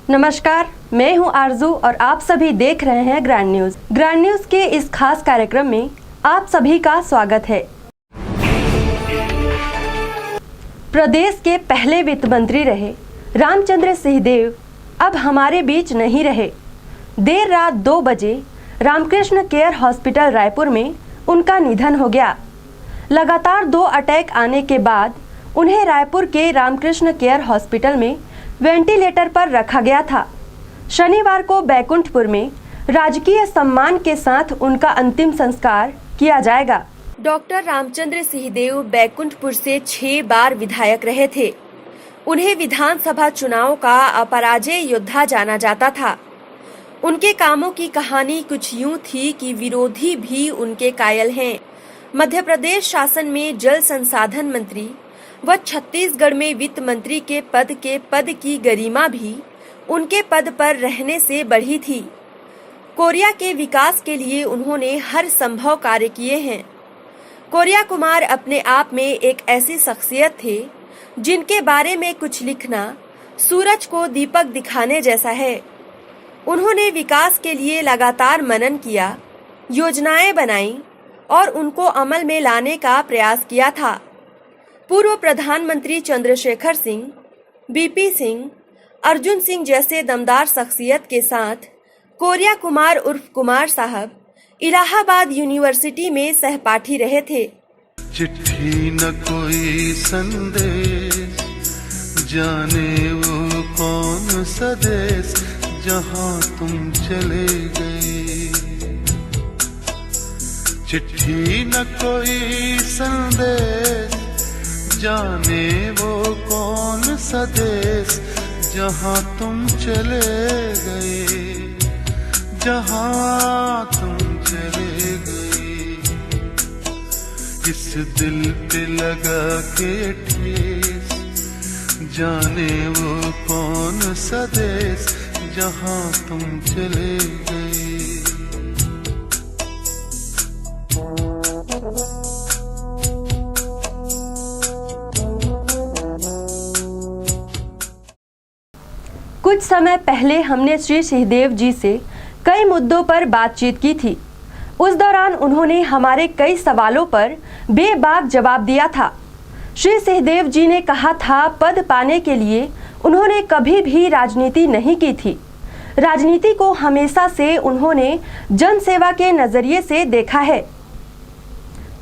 नमस्कार, मैं हूं आरजू और आप सभी देख रहे हैं ग्रैंड न्यूज। ग्रैंड न्यूज के इस खास कार्यक्रम में आप सभी का स्वागत है। प्रदेश के पहले वित्त मंत्री रहे रामचंद्र सिंहदेव अब हमारे बीच नहीं रहे। देर रात 2 बजे रामकृष्ण केयर हॉस्पिटल रायपुर में उनका निधन हो गया। लगातार 2 अटैक आने के बाद उन्हें रायपुर के रामकृष्ण केयर हॉस्पिटल में वेंटिलेटर पर रखा गया था। शनिवार को बैकुंठपुर में राजकीय सम्मान के साथ उनका अंतिम संस्कार किया जाएगा। डॉक्टर रामचंद्र सिंहदेव बैकुंठपुर से 6 बार विधायक रहे थे। उन्हें विधानसभा चुनाव का अपराजय योद्धा जाना जाता था। उनके कामों की कहानी कुछ यूं थी कि विरोधी भी उनके कायल हैं। मध्य प्रदेश शासन में जल संसाधन मंत्री व छत्तीसगढ़ में वित्त मंत्री के पद की गरिमा भी उनके पद पर रहने से बढ़ी थी। कोरिया के विकास के लिए उन्होंने हर संभव कार्य किए हैं। कोरिया कुमार अपने आप में एक ऐसी शख्सियत थे जिनके बारे में कुछ लिखना सूरज को दीपक दिखाने जैसा है। उन्होंने विकास के लिए लगातार मनन किया, योजनाएं बनाई और उनको अमल में लाने का प्रयास किया था। पूर्व प्रधानमंत्री चंद्रशेखर सिंह, बीपी सिंह, अर्जुन सिंह जैसे दमदार शख्सियत के साथ कोरिया कुमार उर्फ कुमार साहब इलाहाबाद यूनिवर्सिटी में सहपाठी रहे थे। चिट्ठी न कोई संदेश, जाने वो कौन सा देश जहां तुम चले गए। चिट्ठी न कोई संदेश, जाने वो कौन सा देश जहां तुम चले गए, जहां तुम चले गए। इस दिल पे लगा के ठेस, जाने वो कौन सा देश जहां तुम चले गए। कुछ समय पहले हमने श्री सिंहदेव जी से कई मुद्दों पर बातचीत की थी। उस दौरान उन्होंने हमारे कई सवालों पर बेबाक जवाब दिया था। श्री सिंहदेव जी ने कहा था पद पाने के लिए उन्होंने कभी भी राजनीति नहीं की थी। राजनीति को हमेशा से उन्होंने जन सेवा के नजरिए से देखा है।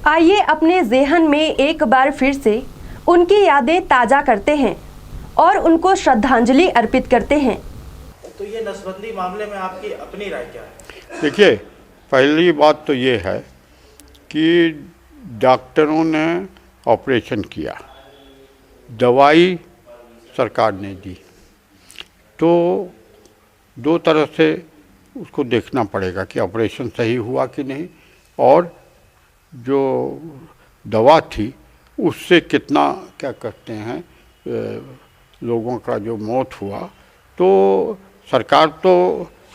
आइए अपने ज़हन में एक बार फिर से उनकी यादें ताज़ा करते हैं और उनको श्रद्धांजलि अर्पित करते हैं। तो ये नसबंदी मामले में आपकी अपनी राय क्या है? देखिए, पहली बात तो ये है कि डॉक्टरों ने ऑपरेशन किया, दवाई सरकार ने दी, तो 2 तरह से उसको देखना पड़ेगा कि ऑपरेशन सही हुआ कि नहीं, और जो दवा थी उससे कितना क्या कहते हैं लोगों का जो मौत हुआ। तो सरकार तो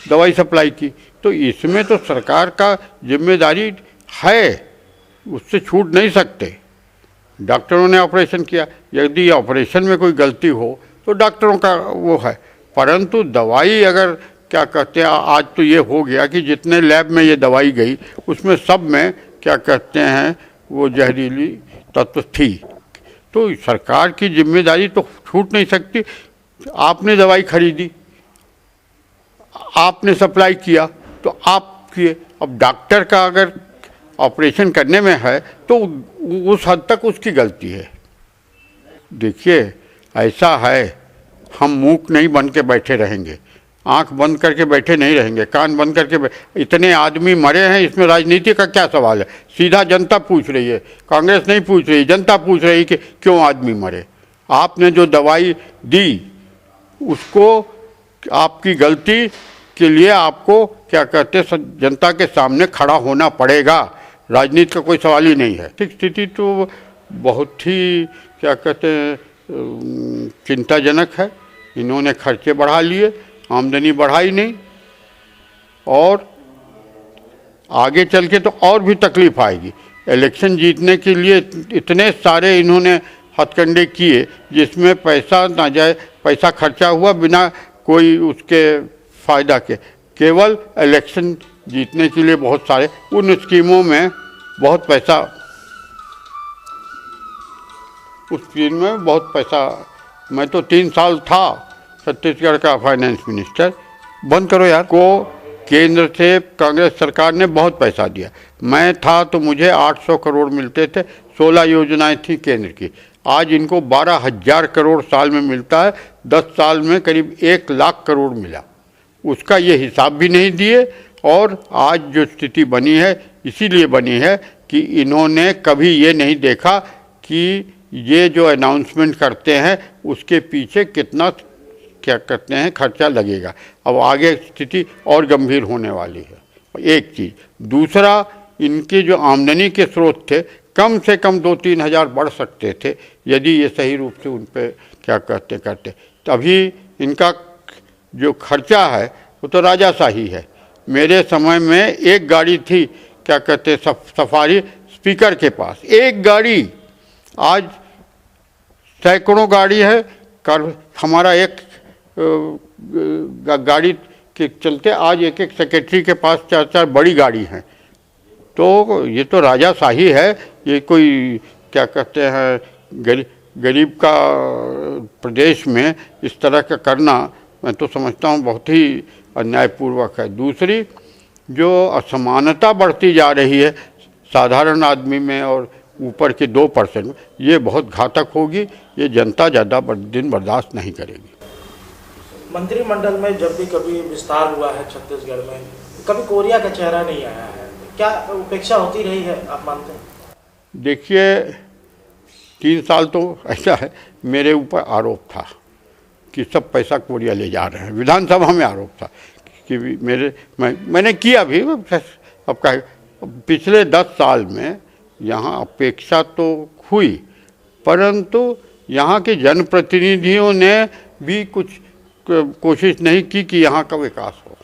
दवाई सप्लाई की, तो इसमें तो सरकार का जिम्मेदारी है, उससे छूट नहीं सकते। डॉक्टरों ने ऑपरेशन किया, यदि ऑपरेशन में कोई गलती हो तो डॉक्टरों का वो है, परंतु दवाई अगर क्या कहते हैं, आज तो ये हो गया कि जितने लैब में ये दवाई गई उसमें सब में क्या कहते हैं वो जहरीली तत्व थी, तो सरकार की जिम्मेदारी तो छूट नहीं सकती। आपने दवाई खरीदी, आपने सप्लाई किया, तो आप किए। अब डॉक्टर का अगर ऑपरेशन करने में है तो उस हद तक उसकी गलती है। देखिए, ऐसा है, हम मूक नहीं बन के बैठे रहेंगे, आंख बंद करके बैठे नहीं रहेंगे, कान बंद करके। इतने आदमी मरे हैं, इसमें राजनीति का क्या सवाल है? सीधा जनता पूछ रही है, कांग्रेस नहीं पूछ रही, जनता पूछ रही कि क्यों आदमी मरे। आपने जो दवाई दी उसको आपकी गलती के लिए आपको क्या कहते जनता के सामने खड़ा होना पड़ेगा, राजनीति का कोई सवाल ही नहीं है। आर्थिक स्थिति तो बहुत ही क्या कहते हैं चिंताजनक है। इन्होंने खर्चे बढ़ा लिए, आमदनी बढ़ाई नहीं, और आगे चल के तो और भी तकलीफ आएगी। इलेक्शन जीतने के लिए इतने सारे इन्होंने हथकंडे किए जिसमें पैसा ना जाए, पैसा खर्चा हुआ बिना कोई उसके फ़ायदा के, केवल इलेक्शन जीतने के लिए बहुत सारे उन स्कीमों में बहुत पैसा, उस स्कीम में बहुत पैसा। मैं तो 3 साल था छत्तीसगढ़ का फाइनेंस मिनिस्टर। बंद करो यार को, केंद्र से कांग्रेस सरकार ने बहुत पैसा दिया। मैं था तो मुझे 800 करोड़ मिलते थे, 16 योजनाएं थी केंद्र की। आज इनको 12,000 करोड़ साल में मिलता है। 10 साल में करीब 1 लाख करोड़ मिला, उसका ये हिसाब भी नहीं दिए। और आज जो स्थिति बनी है इसीलिए बनी है कि इन्होंने कभी ये नहीं देखा कि ये जो अनाउंसमेंट करते हैं उसके पीछे कितना, क्या कहते हैं, खर्चा लगेगा। अब आगे स्थिति और गंभीर होने वाली है, एक चीज़। दूसरा, इनके जो आमदनी के स्रोत थे कम से कम 2-3 हज़ार बढ़ सकते थे यदि ये सही रूप से उन पर क्या कहते करते। तभी इनका जो खर्चा है वो तो राजाशाही है। मेरे समय में एक गाड़ी थी, क्या कहते, सफारी स्पीकर के पास एक गाड़ी, आज सैकड़ों गाड़ी है। हमारा एक गाड़ी के चलते आज एक सेक्रेटरी के पास 4-4 बड़ी गाड़ी हैं। तो ये तो राजाशाही है। ये कोई, क्या कहते हैं, गरीब का प्रदेश में इस तरह का करना मैं तो समझता हूँ बहुत ही अन्यायपूर्वक है। दूसरी, जो असमानता बढ़ती जा रही है साधारण आदमी में और ऊपर के 2% में, ये बहुत घातक होगी। ये जनता ज़्यादा दिन बर्दाश्त नहीं करेगी। मंत्रिमंडल में जब भी कभी विस्तार हुआ है छत्तीसगढ़ में, कभी कोरिया का चेहरा नहीं आया है। क्या उपेक्षा होती रही है, आप मानते हैं? देखिए, 3 साल तो ऐसा है, मेरे ऊपर आरोप था कि सब पैसा कोरिया ले जा रहे हैं। विधानसभा में आरोप था कि मैंने किया भी। अब क्या, पिछले 10 साल में यहाँ अपेक्षा तो हुई, परंतु यहाँ के जनप्रतिनिधियों ने भी कुछ कोशिश नहीं की कि यहाँ का विकास हो।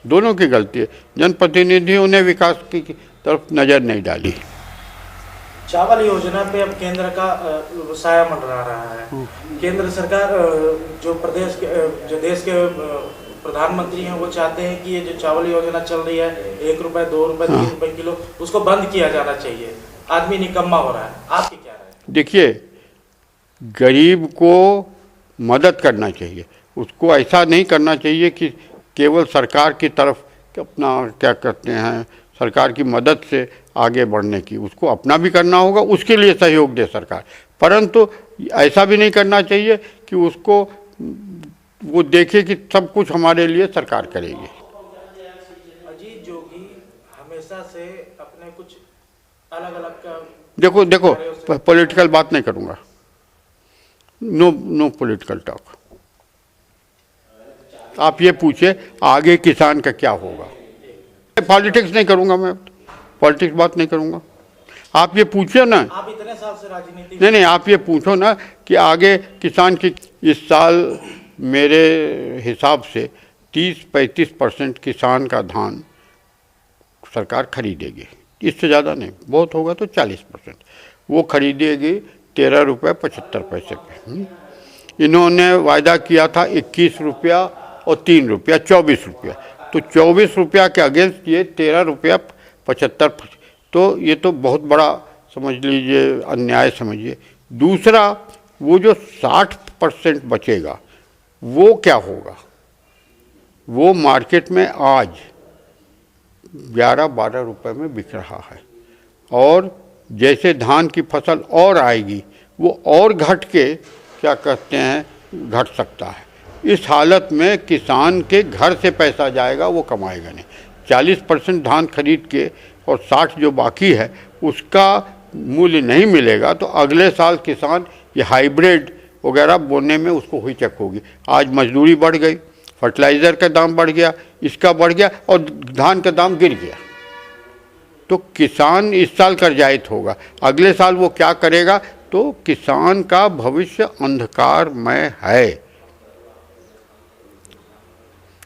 दोनों की गलती है। जनप्रतिनिधियों ने विकास की तरफ नज़र नहीं डाली। चावल योजना पे अब केंद्र का साया मंडरा रहा है। केंद्र सरकार जो देश के प्रधानमंत्री हैं वो चाहते हैं कि ये जो चावल योजना चल रही है 1 रुपये, 2 रुपये, 3 रुपये किलो, उसको बंद किया जाना चाहिए। आदमी निकम्मा हो रहा है। आपकी क्या राय है? देखिए, गरीब को मदद करना चाहिए। उसको ऐसा नहीं करना चाहिए कि केवल सरकार की तरफ अपना, क्या कहते हैं, सरकार की मदद से आगे बढ़ने की। उसको अपना भी करना होगा, उसके लिए सहयोग दे सरकार। परंतु ऐसा भी नहीं करना चाहिए कि उसको वो देखे कि सब कुछ हमारे लिए सरकार करेगी। अजीत जोगी हमेशा से अपने कुछ अलग अलग का, देखो पॉलिटिकल बात नहीं करूँगा। No political talk. आप ये पूछे आगे किसान का क्या होगा। पॉलिटिक्स नहीं करूँगा मैं, पॉलिटिक्स बात नहीं करूँगा। आप ये पूछो ना, आप इतने साल से राजनीति, नहीं, आप ये पूछो ना कि आगे किसान की, इस साल मेरे हिसाब से 30-35% किसान का धान सरकार खरीदेगी। इससे ज़्यादा नहीं, बहुत होगा तो 40% वो खरीदेगी 13 रुपये 75 पैसे पे। इन्होंने वायदा किया था 21 रुपया और 3 रुपया, 24 रुपया। तो 24 रुपया के अगेंस्ट ये 13 रुपया 75, तो ये तो बहुत बड़ा समझ लीजिए अन्याय समझिए। दूसरा, वो जो 60% बचेगा वो क्या होगा? वो मार्केट में आज 11-12 रुपये में बिक रहा है, और जैसे धान की फसल और आएगी वो और घट के, क्या कहते हैं, घट सकता है। इस हालत में किसान के घर से पैसा जाएगा, वो कमाएगा नहीं। 40% धान खरीद के और 60 जो बाकी है उसका मूल्य नहीं मिलेगा, तो अगले साल किसान ये हाइब्रिड वगैरह बोने में उसको हिचक होगी। आज मजदूरी बढ़ गई, फर्टिलाइज़र का दाम बढ़ गया, इसका बढ़ गया, और धान का दाम गिर गया। तो किसान इस साल कर्जायित होगा। अगले साल वो क्या करेगा? तो किसान का भविष्य अंधकारमय है।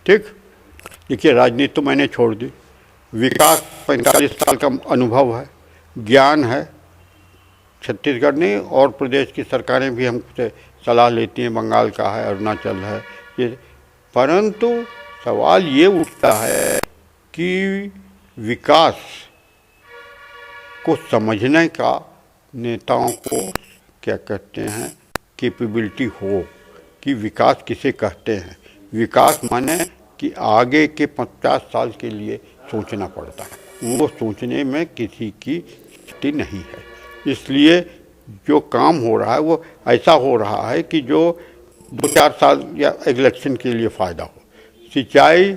ठीक, देखिए, राजनीति तो मैंने छोड़ दी। विकास 45 साल का अनुभव है, ज्ञान है। छत्तीसगढ़ ने और प्रदेश की सरकारें भी हमसे सलाह लेती हैं। बंगाल का है, अरुणाचल है, ये, परंतु सवाल ये उठता है कि विकास को समझने का नेताओं को क्या कहते हैं कैपेबिलिटी हो कि विकास किसे कहते हैं। विकास माने कि आगे के 50 साल के लिए सोचना पड़ता है, वो सोचने में किसी की शक्ति नहीं है। इसलिए जो काम हो रहा है वो ऐसा हो रहा है कि जो 2-4 साल या इलेक्शन के लिए फ़ायदा हो। सिंचाई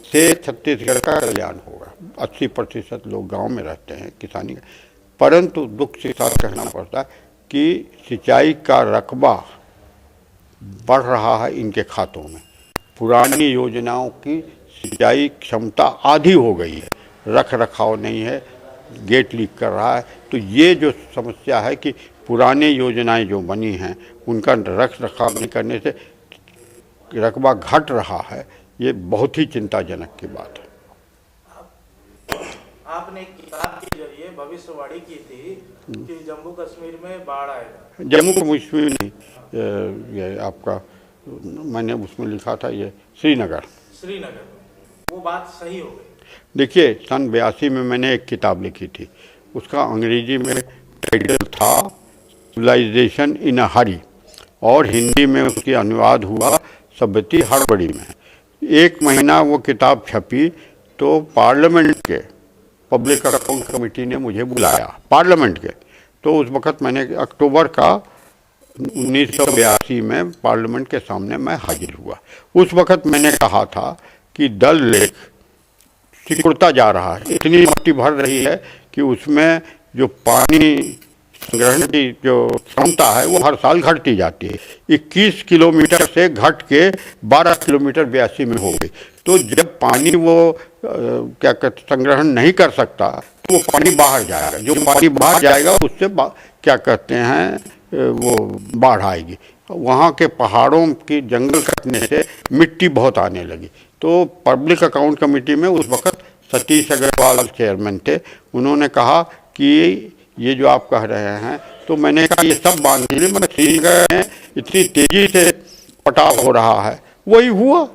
से छत्तीसगढ़ का कल्याण होगा, 80% लोग गांव में रहते हैं किसानी का, परंतु दुख के साथ कहना पड़ता है कि सिंचाई का रकबा बढ़ रहा है इनके खातों में। पुरानी योजनाओं की सिंचाई क्षमता आधी हो गई है, रख रखाव नहीं है, गेट लीक कर रहा है। तो ये जो समस्या है कि पुराने योजनाएं जो बनी हैं उनका रख रखाव नहीं करने से रकबा घट रहा है, ये बहुत ही चिंताजनक की बात है। आपने एक किताब के जरिए भविष्यवाणी की थी कि जम्मू कश्मीर में बाढ़ आएगा। जम्मू कश्मीर नहीं, ये आपका मैंने उसमें लिखा था ये श्रीनगर में वो बात सही हो गई। देखिए सन 82 में मैंने एक किताब लिखी थी, उसका अंग्रेजी में टाइटल था सिविलाइजेशन इन अ हरी और हिंदी में उसकी अनुवाद हुआ सभ्यता हड़बड़ी में। 1 महीना वो किताब छपी तो पार्लियामेंट के पब्लिक अकाउंट कमेटी ने मुझे बुलाया पार्लियामेंट के। तो उस वक़्त मैंने अक्टूबर का 1982 में पार्लियामेंट के सामने मैं हाजिर हुआ। उस वक़्त मैंने कहा था कि डल लेक सिकुड़ता जा रहा है, इतनी मिट्टी भर रही है कि उसमें जो पानी संग्रहण की जो क्षमता है वो हर साल घटती जाती है। 21 किलोमीटर से घट के 12 किलोमीटर 82 में हो गई। तो जब पानी वो क्या कहते संग्रहण नहीं कर सकता तो वो पानी बाहर जाएगा, जो पानी बाहर जाएगा उससे क्या कहते हैं वो बाढ़ आएगी। वहाँ के पहाड़ों की जंगल कटने से मिट्टी बहुत आने लगी। तो पब्लिक अकाउंट कमेटी में उस वक़्त सतीश अग्रवाल चेयरमैन थे, उन्होंने कहा कि ये जो आप कह रहे हैं, तो मैंने कहा ये सब बांध दिए, मतलब श्रीनगर में इतनी तेज़ी से पटाव हो रहा है। वही हुआ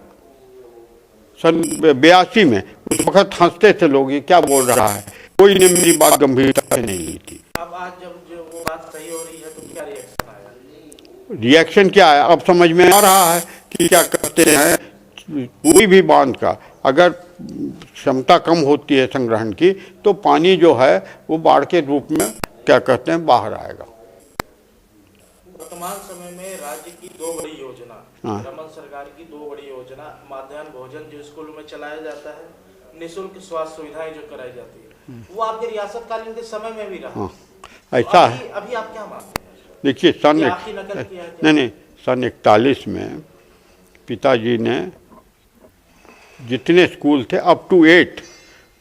सन 82 में। उस वक़्त हंसते थे लोग, ये क्या बोल रहा है, कोई ने मेरी बात गंभीरता से नहीं ली थी। अब आज जब जो वो बात सही हो रही है तो क्या रिएक्शन आया? रिएक्शन क्या है अब समझ में आ रहा है कि क्या कहते हैं, कोई भी बांध का अगर क्षमता कम होती है संग्रहण की तो पानी जो है वो बाढ़ के रूप में क्या कहते हैं बाहर आएगा। वर्तमान समय में राज्य की 2 बड़ी योजना, रमन सरकार की 2 बड़ी योजना, मध्याह्न भोजन जो स्कूल में चलाया जाता है, निःशुल्क स्वास्थ्य सुविधाएं जो कराई जाती है, वो आपके रियासत कालीन के समय में भी रहा। ऐसा है। अभी आप क्या मानते हैं? देखिए सन 41 में पिताजी ने जितने स्कूल थे अप टू 8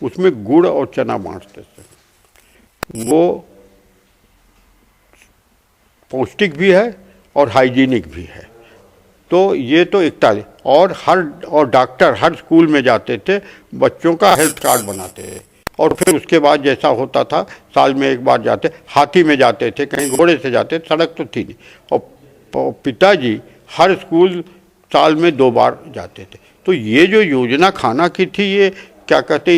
उसमें गुड़ और चना बांटते थे। वो पौष्टिक भी है और हाइजीनिक भी है। तो ये तो 41 और डॉक्टर हर स्कूल में जाते थे, बच्चों का हेल्थ कार्ड बनाते थे और फिर उसके बाद जैसा होता था साल में एक बार जाते, हाथी में जाते थे, कहीं घोड़े से जाते, सड़क तो थी नहीं। और पिताजी हर स्कूल साल में 2 बार जाते थे। तो ये जो योजना खाना की थी, ये क्या कहते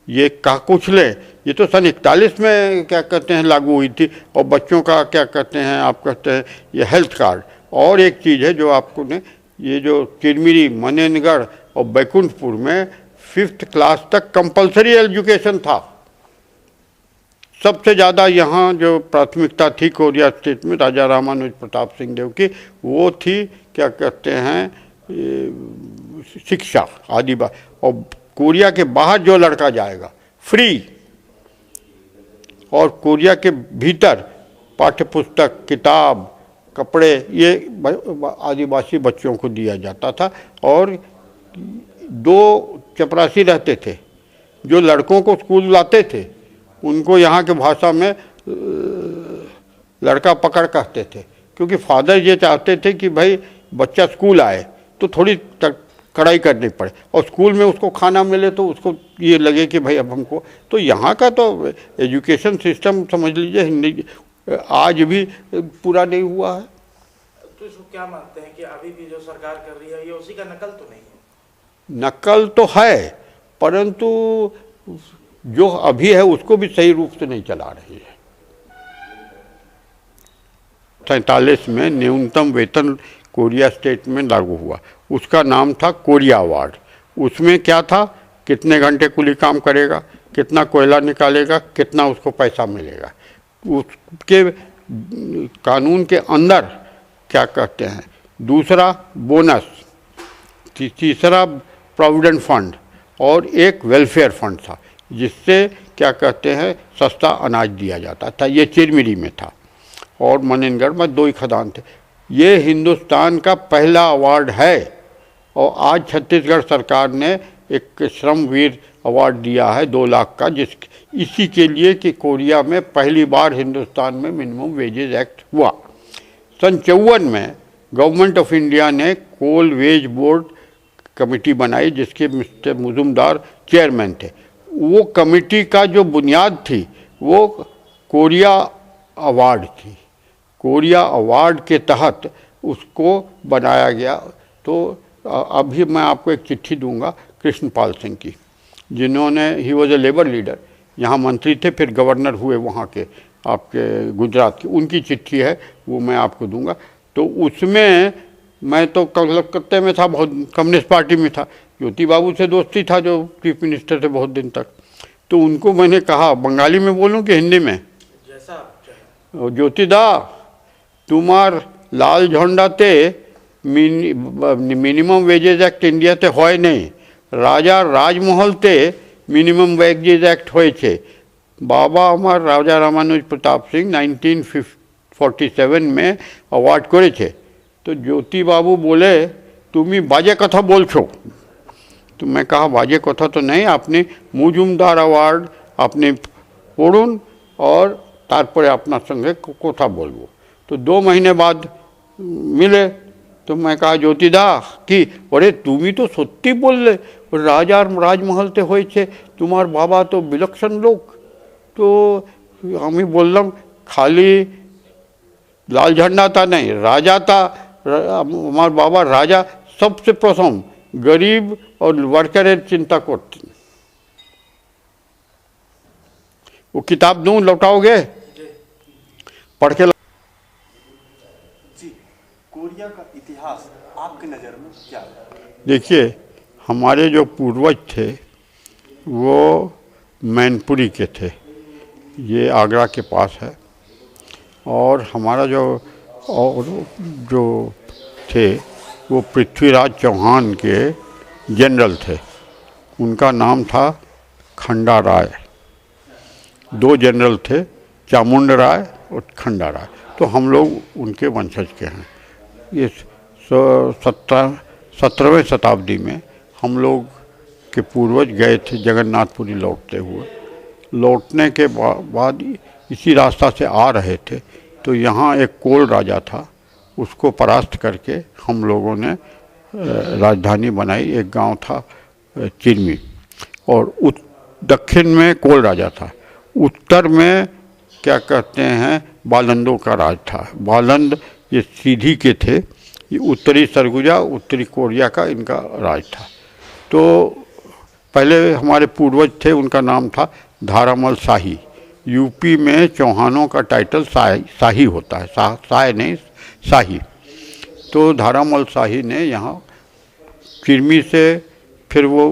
ये काकुचले, ये तो सन 41 में क्या कहते हैं लागू हुई थी। और बच्चों का क्या कहते हैं आप कहते हैं ये हेल्थ कार्ड। और एक चीज़ है जो आपको ने, ये जो चिरमिरी, मनेनगढ़ और बैकुंठपुर में 5th क्लास तक कंपलसरी एजुकेशन था। सबसे ज़्यादा यहाँ जो प्राथमिकता थी कोरिया स्टेट में राजा रामानुज प्रताप सिंह देव की, वो थी क्या कहते हैं शिक्षा आदिवासी। और कोरिया के बाहर जो लड़का जाएगा फ्री, और कोरिया के भीतर पाठ्यपुस्तक, किताब, कपड़े ये आदिवासी बच्चों को दिया जाता था। और 2 चपरासी रहते थे जो लड़कों को स्कूल लाते थे, उनको यहाँ के भाषा में लड़का पकड़ कहते थे, क्योंकि फादर ये चाहते थे कि भाई बच्चा स्कूल आए तो थोड़ी कड़ाई करनी पड़े और स्कूल में उसको खाना मिले तो उसको ये लगे कि भाई अब हमको। तो यहाँ का तो एजुकेशन सिस्टम समझ लीजिए हिंदी आज भी पूरा नहीं हुआ है। तो तो इसको क्या मानते हैं कि अभी भी जो सरकार कर रही है ये उसी का नकल तो नहीं है? नकल तो है, परंतु जो अभी है उसको भी सही रूप से नहीं चला रही है। 47 में न्यूनतम वेतन कोरिया स्टेट में लागू हुआ, उसका नाम था कोरिया अवार्ड। उसमें क्या था, कितने घंटे कुली काम करेगा, कितना कोयला निकालेगा, कितना उसको पैसा मिलेगा, उसके कानून के अंदर क्या कहते हैं। दूसरा बोनस, तीसरा प्रोविडेंट फंड और एक वेलफेयर फंड था, जिससे क्या कहते हैं सस्ता अनाज दिया जाता था। ये चिरमिरी में था और मनेनगढ़ में 2 ही खदान थे। ये हिंदुस्तान का पहला अवार्ड है और आज छत्तीसगढ़ सरकार ने एक श्रमवीर अवार्ड दिया है 2 लाख का, इसी के लिए कि कोरिया में पहली बार हिंदुस्तान में मिनिमम वेजेज एक्ट हुआ। सन 54 में गवर्नमेंट ऑफ इंडिया ने कोल वेज बोर्ड कमेटी बनाई, जिसके मिस्टर मुजुमदार चेयरमैन थे। वो कमेटी का जो बुनियाद थी वो कोरिया अवार्ड थी। कोरिया अवार्ड के तहत उसको बनाया गया। तो अभी मैं आपको एक चिट्ठी दूंगा कृष्णपाल सिंह की, जिन्होंने he was a labour leader, यहाँ मंत्री थे, फिर गवर्नर हुए वहाँ के आपके गुजरात की। उनकी चिट्ठी है, वो मैं आपको दूंगा। तो उसमें मैं तो कलकत्ते में था, बहुत कम्युनिस्ट पार्टी में था, ज्योति बाबू से दोस्ती था जो चीफ मिनिस्टर थे बहुत दिन तक। तो उनको मैंने कहा, बंगाली में बोलूं कि हिंदी में? जैसा आप चाहें। ज्योति दा, तुम्हार लाल झंडाते मिनिमम वेजेज एक्ट इंडियाते হয় नहीं, राजा राजमहलते मिनिमम वेजेज एक्ट হয়েছে। बाबा আমার राजा रामानुज प्रताप सिंह 1947 में अवार्ड করেছে। तो ज्योति बाबू बोले, तुम्ही बाजे कथा बोलছো। तो मैं कहा बाजे कथा तो नहीं, आपने मुजुमदार अवार्ड आपने पढ़ुन और तारपरे अपना संगे कथा बोलबो। तो 2 महीने बाद मिले। तो मैं कहा ज्योतिदा कि अरे तुम्ही तो सत्य बोलले, राजा राजमहलते হয়েছে, तुम्हार बाबा तो विलक्षण लोक। तो আমি বললাম खाली लाल झंडा था नहीं, राजा था। हमारे बाबा राजा सबसे प्रथम गरीब और वर्करेर चिंता करते। वो किताब दूं, लौटाओगे? पढ़ के जी, कोरिया का इतिहास आपकी नज़र में क्या है? देखिए, हमारे जो पूर्वज थे वो मैनपुरी के थे, ये आगरा के पास है। और हमारा जो थे वो पृथ्वीराज चौहान के जनरल थे, उनका नाम था खंडा राय। 2 जनरल थे, चामुंड राय और खंडा राय। तो हम लोग उनके वंशज के हैं। ये 17वीं शताब्दी में हम लोग के पूर्वज गए थे जगन्नाथपुरी लौटते हुए। लौटने के बाद इसी रास्ता से आ रहे थे, तो यहाँ एक कोल राजा था, उसको परास्त करके हम लोगों ने राजधानी बनाई। एक गांव था चिरमी, और दक्षिण में कोल राजा था, उत्तर में क्या कहते हैं बालंदों का राज था। बालंद ये सीधी के थे, ये उत्तरी सरगुजा उत्तरी कोरिया का इनका राज था। तो पहले हमारे पूर्वज थे, उनका नाम था धारामल शाही। यूपी में चौहानों का टाइटल शाही होता है, शाह नहीं, शाही। तो धारामल शाही ने यहाँ चिरमी से फिर वो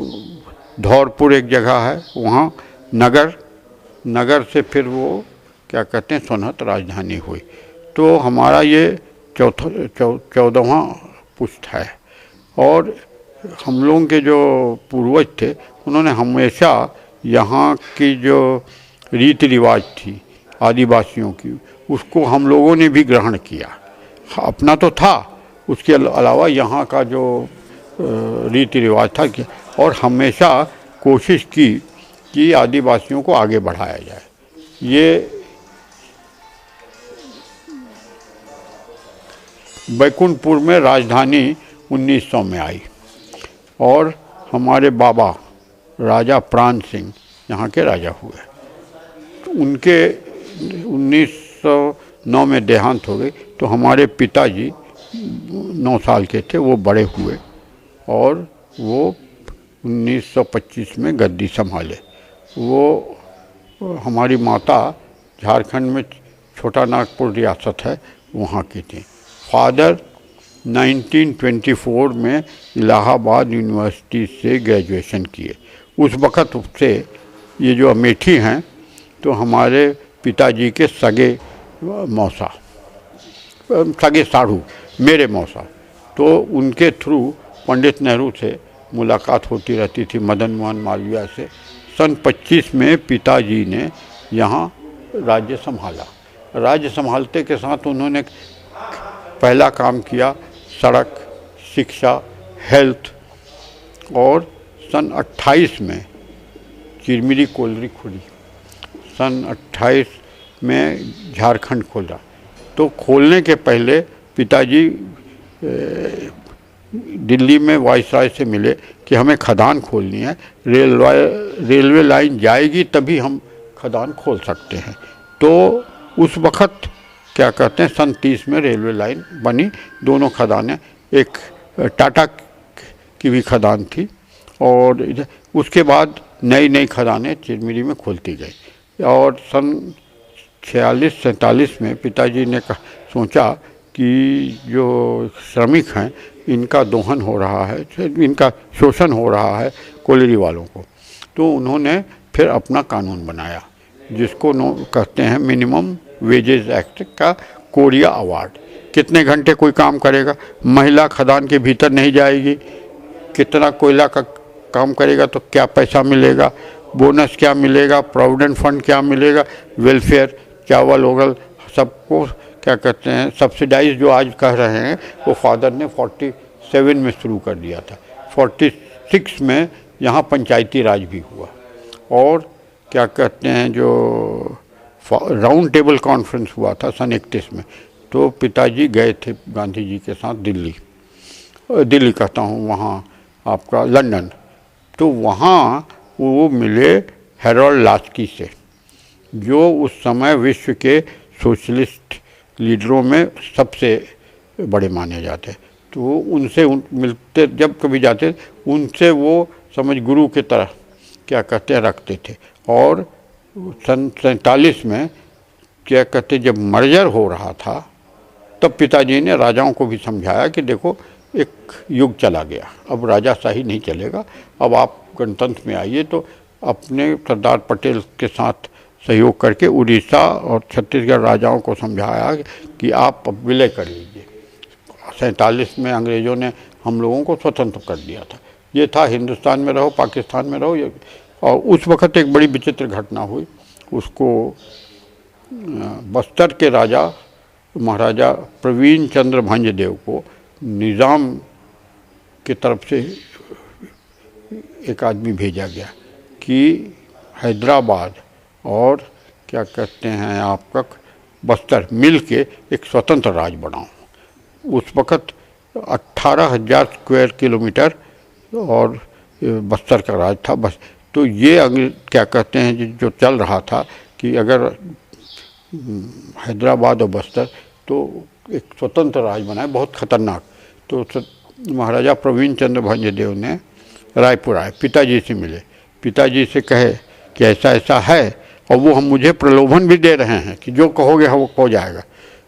धौरपुर एक जगह है, वहाँ नगर से फिर वो क्या कहते हैं सोनहत राजधानी हुई। तो हमारा ये 14वां पुष्ट है। और हम लोगों के जो पूर्वज थे उन्होंने हमेशा यहाँ की जो रीति रिवाज थी आदिवासियों की, उसको हम लोगों ने भी ग्रहण किया। अपना तो था, उसके अलावा यहाँ का जो रीति रिवाज था और हमेशा कोशिश की कि आदिवासियों को आगे बढ़ाया जाए। ये बैकुंठपुर में राजधानी 1900 में आई और हमारे बाबा राजा प्राण सिंह यहाँ के राजा हुए। तो उनके 1909 में देहांत हो गई। तो हमारे पिताजी 9 साल के थे वो बड़े हुए और वो 1925 में गद्दी संभाले। वो हमारी माता झारखंड में छोटा नागपुर रियासत है वहाँ की थी। फादर 1924 में इलाहाबाद यूनिवर्सिटी से ग्रेजुएशन किए। उस वक़्त से ये जो अमेठी हैं तो हमारे पिताजी के सगे मौसा, सगे साढ़ू, मेरे मौसा, तो उनके थ्रू पंडित नेहरू से मुलाकात होती रहती थी, मदन मोहन मालवीय से। सन 25 में पिताजी ने यहाँ राज्य संभाला। राज्य संभालते के साथ उन्होंने पहला काम किया सड़क, शिक्षा, हेल्थ, और सन 28 में चिरमिरी कोलरी खुली। सन 28 में झारखंड खोला। तो खोलने के पहले पिताजी दिल्ली में वाइसराय से मिले कि हमें खदान खोलनी है, रेलवे लाइन जाएगी तभी हम खदान खोल सकते हैं। तो उस वक़्त क्या कहते हैं सन 30 में रेलवे लाइन बनी। दोनों खदानें, एक टाटा की भी खदान थी और उसके बाद नई नई खदानें चिरमिरी में खोलती गई। और सन 46-47 में पिताजी ने सोचा कि जो श्रमिक हैं इनका दोहन हो रहा है, इनका शोषण हो रहा है कोयलरी वालों को। तो उन्होंने फिर अपना कानून बनाया जिसको कहते हैं मिनिमम वेजेस एक्ट का कोरिया अवार्ड। कितने घंटे कोई काम करेगा, महिला खदान के भीतर नहीं जाएगी, कितना कोयला का काम करेगा तो क्या पैसा मिलेगा, बोनस क्या मिलेगा, प्रोविडेंट फंड क्या मिलेगा, वेलफेयर, चावल ओगल सबको क्या कहते हैं सब्सिडाइज जो आज कह रहे हैं वो फादर ने 47 में शुरू कर दिया था। 46 में यहाँ पंचायती राज भी हुआ। और क्या कहते हैं जो राउंड टेबल कॉन्फ्रेंस हुआ था सन 31 में, तो पिताजी गए थे गांधी जी के साथ दिल्ली कहता हूँ वहाँ आपका लंदन। तो वहाँ वो मिले हैरोल्ड लास्की से जो उस समय विश्व के सोशलिस्ट लीडरों में सबसे बड़े माने जाते। तो उनसे मिलते जब कभी जाते उनसे वो समझ गुरु की तरह क्या कहते हैं रखते थे। और सन 47 में क्या कहते जब मर्जर हो रहा था तब पिताजी ने राजाओं को भी समझाया कि देखो एक युग चला गया, अब राजाशाही नहीं चलेगा, अब आप गणतंत्र में आइए। तो अपने सरदार पटेल के साथ सहयोग करके उड़ीसा और छत्तीसगढ़ राजाओं को समझाया कि आप अब विलय कर लीजिए। 47 में अंग्रेज़ों ने हम लोगों को स्वतंत्र कर दिया था। ये था हिंदुस्तान में रहो पाकिस्तान में रहो। और उस वक़्त एक बड़ी विचित्र घटना हुई। उसको बस्तर के राजा महाराजा प्रवीण चंद्र भंजदेव को निज़ाम की तरफ से एक आदमी भेजा गया कि हैदराबाद और क्या कहते हैं आपका बस्तर मिल के एक स्वतंत्र राज बनाओ। उस वक़्त 18,000 स्क्वायर किलोमीटर और बस्तर का राज था बस। तो ये क्या कहते हैं जो चल रहा था कि अगर हैदराबाद और बस्तर तो एक स्वतंत्र राज बनाए, बहुत ख़तरनाक। तो महाराजा प्रवीण चंद्र भंजदेव ने रायपुर आए, पिताजी से मिले, पिताजी से कहे कि ऐसा ऐसा है और वो हम मुझे प्रलोभन भी दे रहे हैं कि जो कहोगे वो हो जाएगा।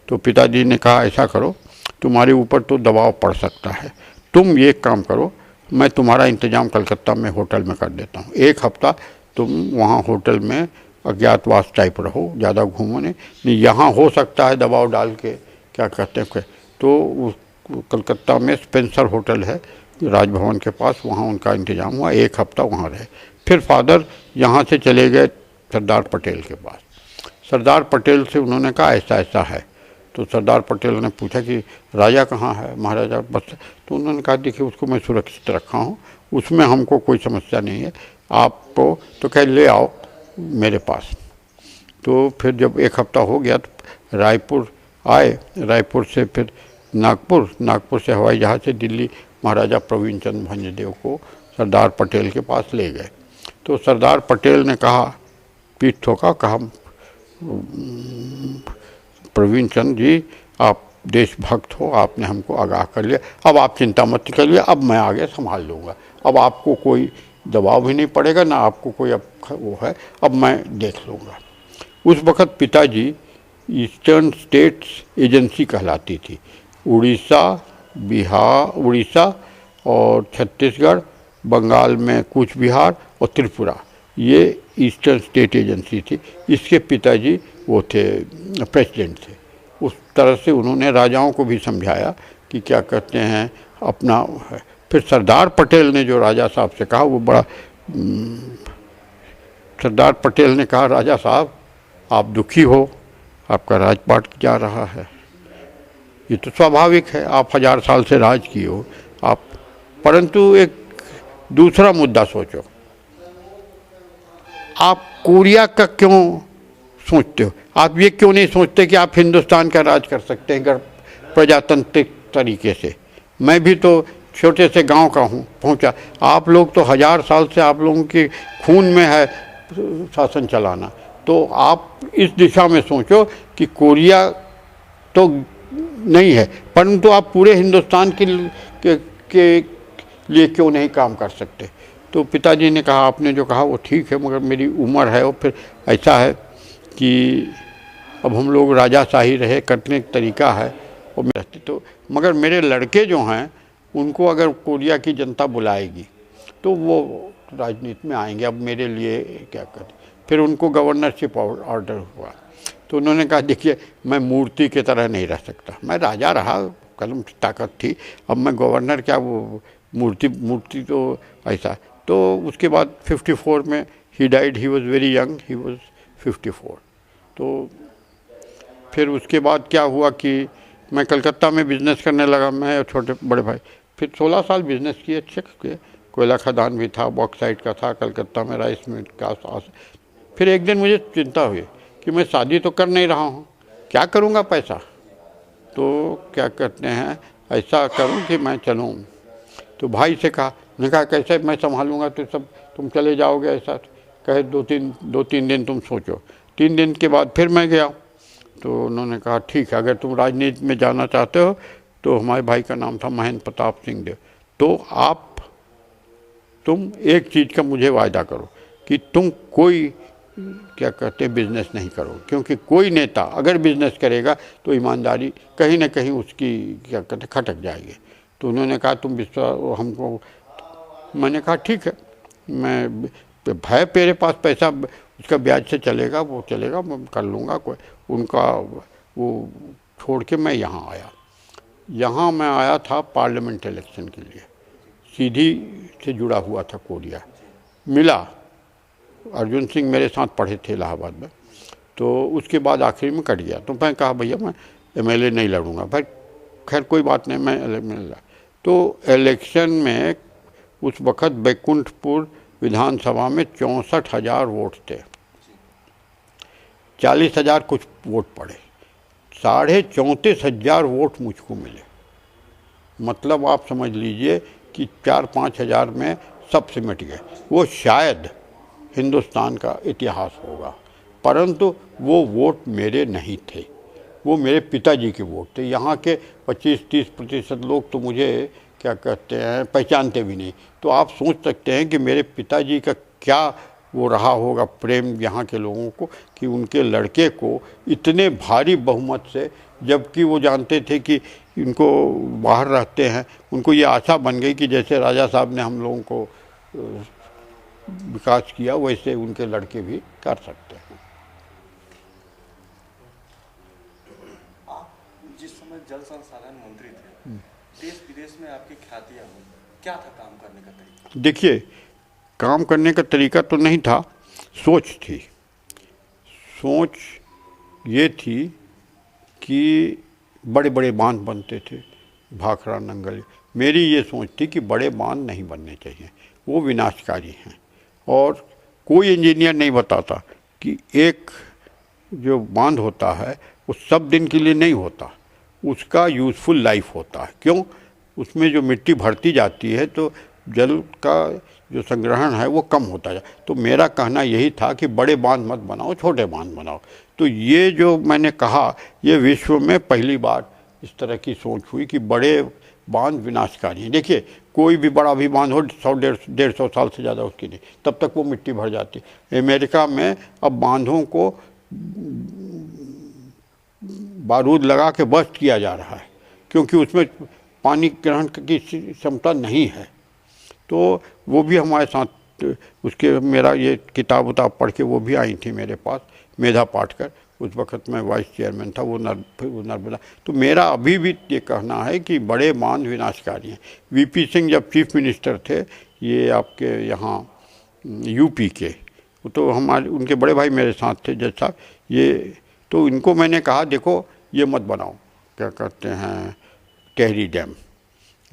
तो पिताजी ने कहा ऐसा करो, तुम्हारे ऊपर तो दबाव पड़ सकता है, तुम ये काम करो, मैं तुम्हारा इंतज़ाम कलकत्ता में होटल में कर देता हूँ। 1 हफ्ता तुम वहाँ होटल में अज्ञातवास टाइप रहो, ज़्यादा घूमो नहीं, यहाँ हो सकता है दबाव डाल के क्या कहते हैं। तो कलकत्ता में स्पेंसर होटल है राजभवन के पास, वहाँ उनका इंतज़ाम हुआ। 1 हफ्ता वहाँ रहे। फिर फादर यहाँ से चले गए सरदार पटेल के पास। सरदार पटेल से उन्होंने कहा ऐसा ऐसा है। तो सरदार पटेल ने पूछा कि राजा कहाँ है, महाराजा बस। तो उन्होंने कहा देखिए उसको मैं सुरक्षित रखा हूँ, उसमें हमको कोई समस्या नहीं है, आपको तो कह ले आओ मेरे पास। तो फिर जब 1 हफ्ता हो गया तो रायपुर आए, रायपुर से फिर नागपुर से हवाई जहाज़ से दिल्ली महाराजा प्रवीण चंद्र भंजदेव को सरदार पटेल के पास ले गए। तो सरदार पटेल ने कहा, पीठ ठोका, कहा प्रवीण चंद्र जी आप देशभक्त हो, आपने हमको आगाह कर लिया, अब आप चिंता मत करिए, अब मैं आगे संभाल लूँगा, अब आपको कोई दबाव भी नहीं पड़ेगा, ना आपको कोई अब वो है, अब मैं देख लूँगा। उस वक़्त पिताजी ईस्टर्न स्टेट्स एजेंसी कहलाती थी, उड़ीसा और छत्तीसगढ़, बंगाल में कूच बिहार और त्रिपुरा, ये ईस्टर्न स्टेट एजेंसी थी। इसके पिताजी वो थे, प्रेसिडेंट थे। उस तरह से उन्होंने राजाओं को भी समझाया कि क्या कहते हैं अपना है। फिर सरदार पटेल ने जो राजा साहब से कहा वो बड़ा, सरदार पटेल ने कहा राजा साहब आप दुखी हो, आपका राजपाट जा रहा है, ये तो स्वाभाविक है, आप 1000 साल से राज किए हो आप, परंतु एक दूसरा मुद्दा सोचो, आप कोरिया का क्यों सोचते हो? आप ये क्यों नहीं सोचते कि आप हिंदुस्तान का राज कर सकते हैं अगर प्रजातांत्रिक तरीके से? मैं भी तो छोटे से गांव का हूँ, पहुँचा, आप लोग तो 1000 साल से आप लोगों के खून में है शासन चलाना, तो आप इस दिशा में सोचो कि कोरिया तो नहीं है, परंतु आप पूरे हिंदुस्तान के लिए क्यों नहीं काम कर सकते? तो पिताजी ने कहा आपने जो कहा वो ठीक है, मगर मेरी उम्र है, और फिर ऐसा है कि अब हम लोग राजाशाही रहे, करने का तरीका है और रहते, तो मगर मेरे लड़के जो हैं उनको अगर कोरिया की जनता बुलाएगी तो वो राजनीति में आएंगे, अब मेरे लिए क्या करें? फिर उनको गवर्नरशिप ऑर्डर हुआ, तो उन्होंने कहा देखिए मैं मूर्ति की तरह नहीं रह सकता, मैं राजा रहा, कलम की ताकत थी, अब मैं गवर्नर क्या, वो मूर्ति तो ऐसा। तो उसके बाद 54 में he died, he was very young, he was 54। तो फिर उसके बाद क्या हुआ कि मैं कलकत्ता में बिज़नेस करने लगा, मैं और छोटे बड़े भाई, फिर 16 साल बिज़नेस किए, अच्छे किए, कोयला खदान भी था, बॉक्साइट का था कलकत्ता में, राइस मिल का। फिर एक दिन मुझे चिंता हुई कि मैं शादी तो कर नहीं रहा हूँ, क्या करूँगा पैसा? तो क्या कहते हैं ऐसा करूँ कि मैं चलूँ। तो भाई से कहा, मैंने कहा कैसे मैं संभालूँगा, तो सब तुम चले जाओगे ऐसा? कहे दो तीन दिन तुम सोचो। 3 दिन के बाद फिर मैं गया, तो उन्होंने कहा ठीक है, अगर तुम राजनीति में जाना चाहते हो, तो हमारे भाई का नाम था महेंद्र प्रताप सिंह देव, तो तुम एक चीज़ का मुझे वायदा करो कि तुम कोई क्या कहते हैं बिजनेस नहीं करो, क्योंकि कोई नेता अगर बिजनेस करेगा तो ईमानदारी कहीं ना कहीं उसकी क्या कहते खटक जाएगी। तो उन्होंने कहा तुम विश्वास हमको, मैंने कहा ठीक है, मैं भाई मेरे पास पैसा उसका ब्याज से चलेगा, वो चलेगा, मैं कर लूँगा कोई। उनका वो छोड़ के मैं यहाँ आया। यहाँ मैं आया था पार्लियामेंट इलेक्शन के लिए, सीधी से जुड़ा हुआ था कोरिया। मिला, अर्जुन सिंह मेरे साथ पढ़े थे इलाहाबाद में, तो उसके बाद आखिर में कट गया। तो मैं कहा भैया मैं एमएलए नहीं लड़ूंगा, भाई खैर कोई बात नहीं, मैं एमएलए। तो इलेक्शन में उस वक़्त बैकुंठपुर विधानसभा में 64,000 वोट थे, 40,000 कुछ वोट पड़े, 34,500 वोट मुझको मिले। मतलब आप समझ लीजिए कि 4-5 हज़ार में सब सिमट गए। वो शायद हिंदुस्तान का इतिहास होगा, परंतु वो वोट मेरे नहीं थे, वो मेरे पिताजी के वोट थे। यहाँ के 25-30% लोग तो मुझे क्या कहते हैं पहचानते भी नहीं। तो आप सोच सकते हैं कि मेरे पिताजी का क्या वो रहा होगा प्रेम यहाँ के लोगों को, कि उनके लड़के को इतने भारी बहुमत से, जबकि वो जानते थे कि इनको बाहर रहते हैं, उनको ये आशा बन गई कि जैसे राजा साहब ने हम लोगों को विकास किया वैसे उनके लड़के भी कर सकते हैं। आप जिस समय जल संसाधन मंत्री थे, देश विदेश में आपकी ख्यातियाँ हुई, क्या था काम करने का तरीका? देखिए, काम करने का तरीका तो नहीं था, सोच थी। सोच ये थी कि बड़े बड़े बांध बनते थे, भाखड़ा नंगल। मेरी ये सोच थी कि बड़े बांध नहीं बनने चाहिए, वो विनाशकारी हैं। और कोई इंजीनियर नहीं बताता कि एक जो बांध होता है वो सब दिन के लिए नहीं होता, उसका यूज़फुल लाइफ होता है। क्यों? उसमें जो मिट्टी भरती जाती है तो जल का जो संग्रहण है वो कम होता है। तो मेरा कहना यही था कि बड़े बांध मत बनाओ, छोटे बांध बनाओ। तो ये जो मैंने कहा, ये विश्व में पहली बार इस तरह की सोच हुई कि बड़े बांध विनाशकारी हैं। देखिए कोई भी बड़ा भी बांध हो 100-150 साल से ज़्यादा उसकी नहीं, तब तक वो मिट्टी भर जाती है। अमेरिका में अब बांधों को बारूद लगा के बस्ट किया जा रहा है, क्योंकि उसमें पानी ग्रहण की क्षमता नहीं है। तो वो भी हमारे साथ उसके मेरा ये किताब उताब पढ़ के वो भी आई थी मेरे पास, मेधा पाटकर, उस वक़्त मैं वाइस चेयरमैन था, वो नर्मदा। तो मेरा अभी भी ये कहना है कि बड़े बांध विनाशकारी हैं। वीपी सिंह जब चीफ मिनिस्टर थे, ये आपके यहाँ यूपी के, तो हमारे उनके बड़े भाई मेरे साथ थे जज साहब, ये तो इनको मैंने कहा देखो ये मत बनाओ, क्या कहते हैं, टेहरी डैम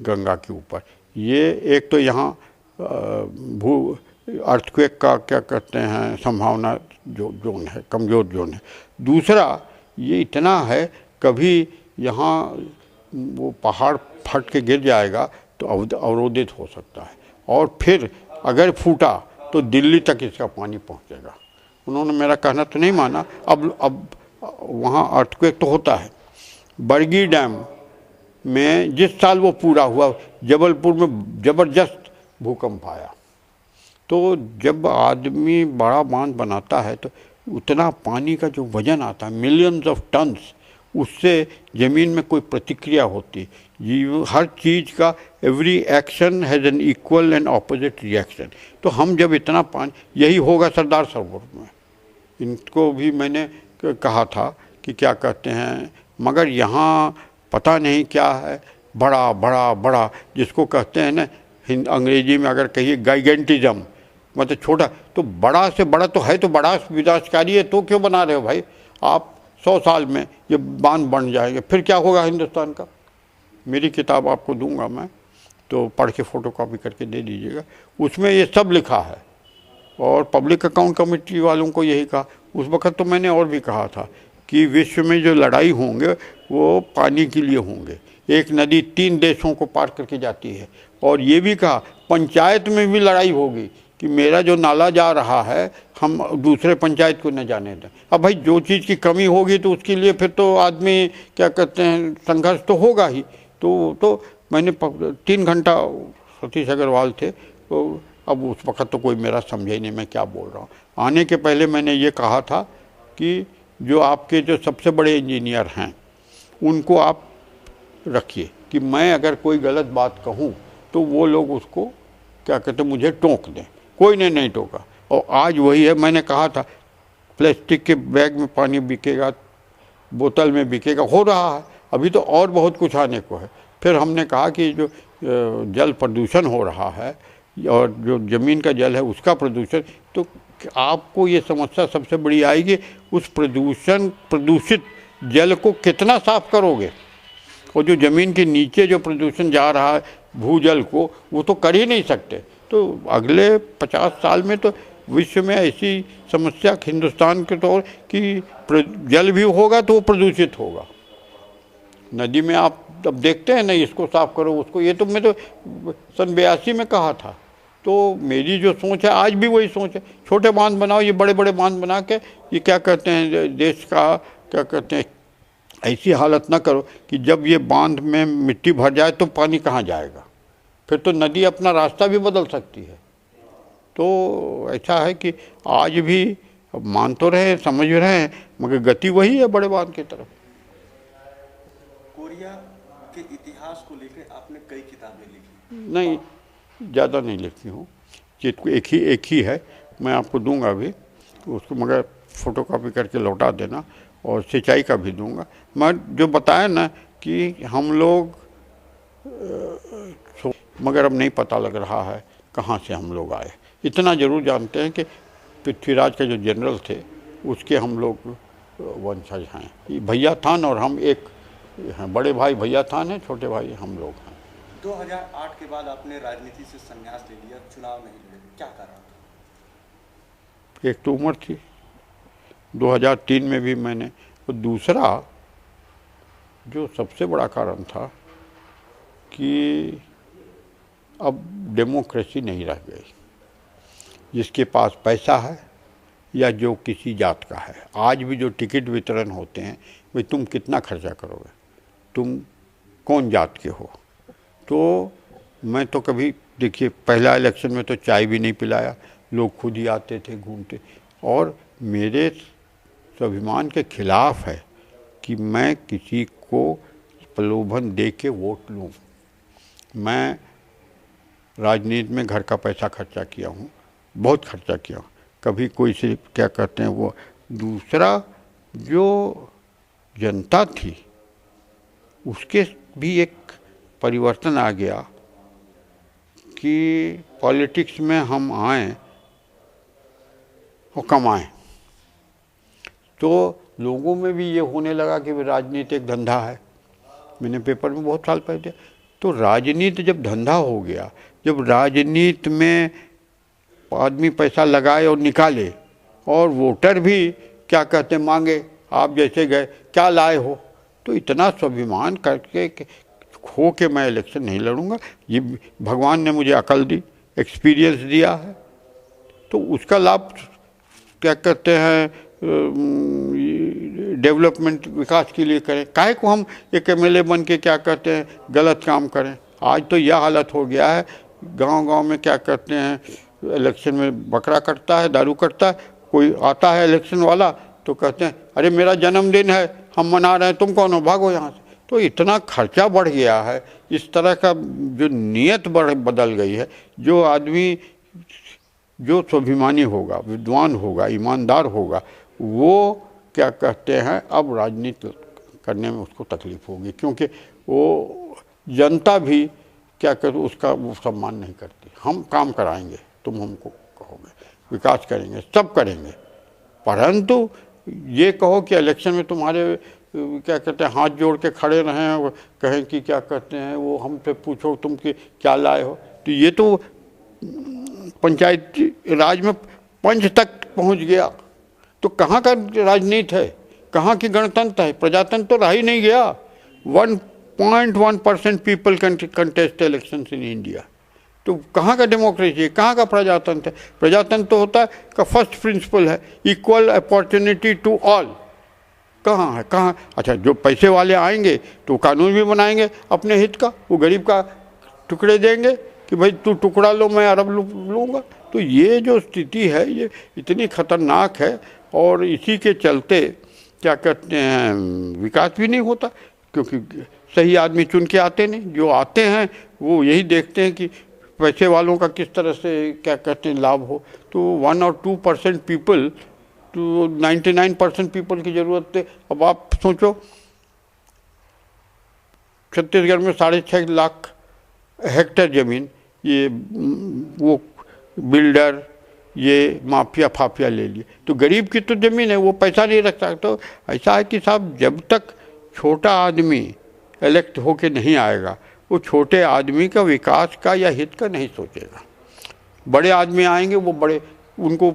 गंगा के ऊपर। ये एक तो यहाँ भू अर्थक्वेक का क्या कहते हैं संभावना जो जोन है, कमज़ोर जोन है। दूसरा ये इतना है कभी यहाँ वो पहाड़ फट के गिर जाएगा तो अवरोधित हो सकता है, और फिर अगर फूटा तो दिल्ली तक इसका पानी पहुँचेगा। उन्होंने मेरा कहना तो नहीं माना। अब वहाँ अर्थक्वेक तो होता है। बरगी डैम में जिस साल वो पूरा हुआ, जबलपुर में ज़बरदस्त भूकंप आया। तो जब आदमी बड़ा बांध बनाता है तो उतना पानी का जो वजन आता है, मिलियंस ऑफ टन्स, उससे ज़मीन में कोई प्रतिक्रिया होती। ये हर चीज़ का every action has an equal and opposite reaction. तो हम जब इतना पानी, यही होगा सरदार सरोवर में। इनको भी मैंने कहा था कि क्या कहते हैं, मगर यहाँ पता नहीं क्या है, बड़ा बड़ा बड़ा जिसको कहते हैं ना अंग्रेजी में अगर कहिए गाइगेंटिज्म, मतलब छोटा, तो बड़ा से बड़ा तो है, तो बड़ा विनाशकारी है, तो क्यों बना रहे हो भाई आप? 100 साल में ये बांध बन जाएंगे, फिर क्या होगा हिंदुस्तान का? मेरी किताब आपको दूंगा मैं, तो पढ़ के फ़ोटोकॉपी करके दे दीजिएगा, उसमें ये सब लिखा है। और पब्लिक अकाउंट कमेटी वालों को यही कहा उस वक़्त। तो मैंने और भी कहा था कि विश्व में जो लड़ाई होंगे वो पानी के लिए होंगे। एक नदी 3 देशों को पार करके जाती है। और ये भी कहा पंचायत में भी लड़ाई होगी कि मेरा जो नाला जा रहा है हम दूसरे पंचायत को न जाने दें। अब भाई जो चीज़ की कमी होगी तो उसके लिए फिर तो आदमी क्या कहते हैं, संघर्ष तो होगा ही। तो मैंने 3 घंटा, सतीश अग्रवाल थे, तो अब उस वक़्त तो कोई मेरा समझे ही नहीं मैं क्या बोल रहा हूँ। आने के पहले मैंने ये कहा था कि जो आपके जो सबसे बड़े इंजीनियर हैं उनको आप रखिए कि मैं अगर कोई गलत बात कहूँ तो वो लोग उसको क्या कहते हैं, मुझे टोक दें। कोई ने नहीं टोका। और आज वही है, मैंने कहा था प्लास्टिक के बैग में पानी बिकेगा, बोतल में बिकेगा, हो रहा है। अभी तो और बहुत कुछ आने को है। फिर हमने कहा कि जो जल प्रदूषण हो रहा है और जो ज़मीन का जल है उसका प्रदूषण, तो आपको ये समस्या सबसे बड़ी आएगी, उस प्रदूषित जल को कितना साफ करोगे? और जो ज़मीन के नीचे जो प्रदूषण जा रहा है भूजल को, वो तो कर ही नहीं सकते। तो अगले 50 साल में तो विश्व में ऐसी समस्या हिंदुस्तान के तौर कि जल भी होगा तो वो प्रदूषित होगा। नदी में आप अब देखते हैं ना, इसको साफ करो उसको, ये तो मैं तो सन 82 में कहा था। तो मेरी जो सोच है आज भी वही सोच है, छोटे बांध बनाओ, ये बड़े बड़े बांध बना के ये क्या कहते हैं देश का क्या कहते हैं ऐसी हालत ना करो कि जब ये बांध में मिट्टी भर जाए तो पानी कहाँ जाएगा? फिर तो नदी अपना रास्ता भी बदल सकती है। तो ऐसा है कि आज भी मान तो रहे हैं, समझ रहे हैं, मगर गति वही है बड़े बांध की तरफ। कोरिया के इतिहास को लेकर आपने कई किताबें लिखी। नहीं, ज़्यादा नहीं लिखी हूँ, जिसको एक ही है, मैं आपको दूंगा अभी उसको, मगर फ़ोटोकॉपी करके लौटा देना, और सिंचाई का भी दूंगा। मैं जो बताया ना कि हम लोग मगर अब नहीं पता लग रहा है कहाँ से हम लोग आए। इतना ज़रूर जानते हैं कि पृथ्वीराज के जो जनरल थे उसके हम लोग वंशज हैं। भैया थान और हम एक हैं, बड़े भाई भैया थान हैं, छोटे भाई हम लोग हैं। 2008 के बाद आपने राजनीति से संन्यास ले लिया, चुनाव नहीं लड़े, क्या कारण था? एक तो उम्र थी, 2003 में भी मैंने, तो दूसरा जो सबसे बड़ा कारण था कि अब डेमोक्रेसी नहीं रह गई। जिसके पास पैसा है या जो किसी जात का है, आज भी जो टिकट वितरण होते हैं वे तुम कितना खर्चा करोगे? तुम कौन जात के हो। तो मैं तो कभी, देखिए पहला इलेक्शन में तो चाय भी नहीं पिलाया, लोग खुद ही आते थे, घूमते, और मेरे स्वाभिमान के खिलाफ है कि मैं किसी को प्रलोभन दे के वोट लूँ। मैं राजनीति में घर का पैसा खर्चा किया हूँ, बहुत खर्चा किया हूँ, कभी कोई से क्या कहते हैं वो। दूसरा, जो जनता थी उसके भी एक परिवर्तन आ गया कि पॉलिटिक्स में हम आए और कमाएं। तो लोगों में भी ये होने लगा कि राजनीति एक धंधा है। मैंने पेपर में बहुत साल पढ़े थे। तो राजनीति जब धंधा हो गया, जब राजनीति में आदमी पैसा लगाए और निकाले, और वोटर भी क्या कहते मांगे, आप जैसे गए क्या लाए हो, तो इतना स्वाभिमान करके खो के मैं इलेक्शन नहीं लड़ूंगा। ये भगवान ने मुझे अकल दी, एक्सपीरियंस दिया है, तो उसका लाभ क्या कहते हैं डेवलपमेंट, विकास के लिए करें। काहे को हम एक एमएलए बन के क्या कहते हैं गलत काम करें। आज तो यह हालत हो गया है, गांव-गांव में क्या कहते हैं इलेक्शन में बकरा कटता है, दारू करता है। कोई आता है इलेक्शन वाला तो कहते हैं अरे मेरा जन्मदिन है, हम मना रहे हैं, तुम कौन हो, भागो यहाँ से। तो इतना खर्चा बढ़ गया है, इस तरह का जो नीयत बदल गई है। जो आदमी जो स्वाभिमानी होगा, विद्वान होगा, ईमानदार होगा, वो क्या कहते हैं अब राजनीति करने में उसको तकलीफ होगी, क्योंकि वो जनता भी क्या कहते उसका वो सम्मान नहीं करती। हम काम कराएंगे, तुम हमको कहोगे, विकास करेंगे, सब करेंगे, परंतु ये कहो कि इलेक्शन में तुम्हारे क्या कहते हैं हाथ जोड़ के खड़े रहें और कहें कि क्या कहते हैं वो हमसे पूछो तुम कि क्या लाए हो। तो ये तो पंचायती राज में पंच तक पहुंच गया। तो कहाँ का राजनीति है, कहाँ की गणतंत्र है, प्रजातंत्र तो रह ही नहीं गया। 1.1% people contest elections in India. तो कहाँ का डेमोक्रेसी है, कहाँ का प्रजातंत्र है। प्रजातंत्र तो होता है का फर्स्ट प्रिंसिपल है इक्वल अपॉर्चुनिटी टू ऑल। कहाँ है, कहाँ। अच्छा, जो पैसे वाले आएंगे तो कानून भी बनाएंगे अपने हित का, वो गरीब का टुकड़े देंगे कि भाई तू टुकड़ा लो मैं अरब लूँगा। तो ये जो स्थिति है ये इतनी खतरनाक है, और इसी के चलते क्या कहते हैं विकास भी नहीं होता, क्योंकि सही आदमी चुन के आते नहीं। जो आते हैं वो यही देखते हैं कि पैसे वालों का किस तरह से क्या कहते हैं लाभ हो। तो 1 और 2% पीपल तो 99% पीपल की ज़रूरत है। अब आप सोचो छत्तीसगढ़ में 6.5 लाख हेक्टेयर ज़मीन ये वो बिल्डर ये माफिया फाफिया ले लिए। तो गरीब की तो ज़मीन है, वो पैसा नहीं रख सकता। तो ऐसा है कि साहब जब तक छोटा आदमी इलेक्ट होके नहीं आएगा, वो छोटे आदमी का विकास का या हित का नहीं सोचेगा। बड़े आदमी आएंगे, वो बड़े उनको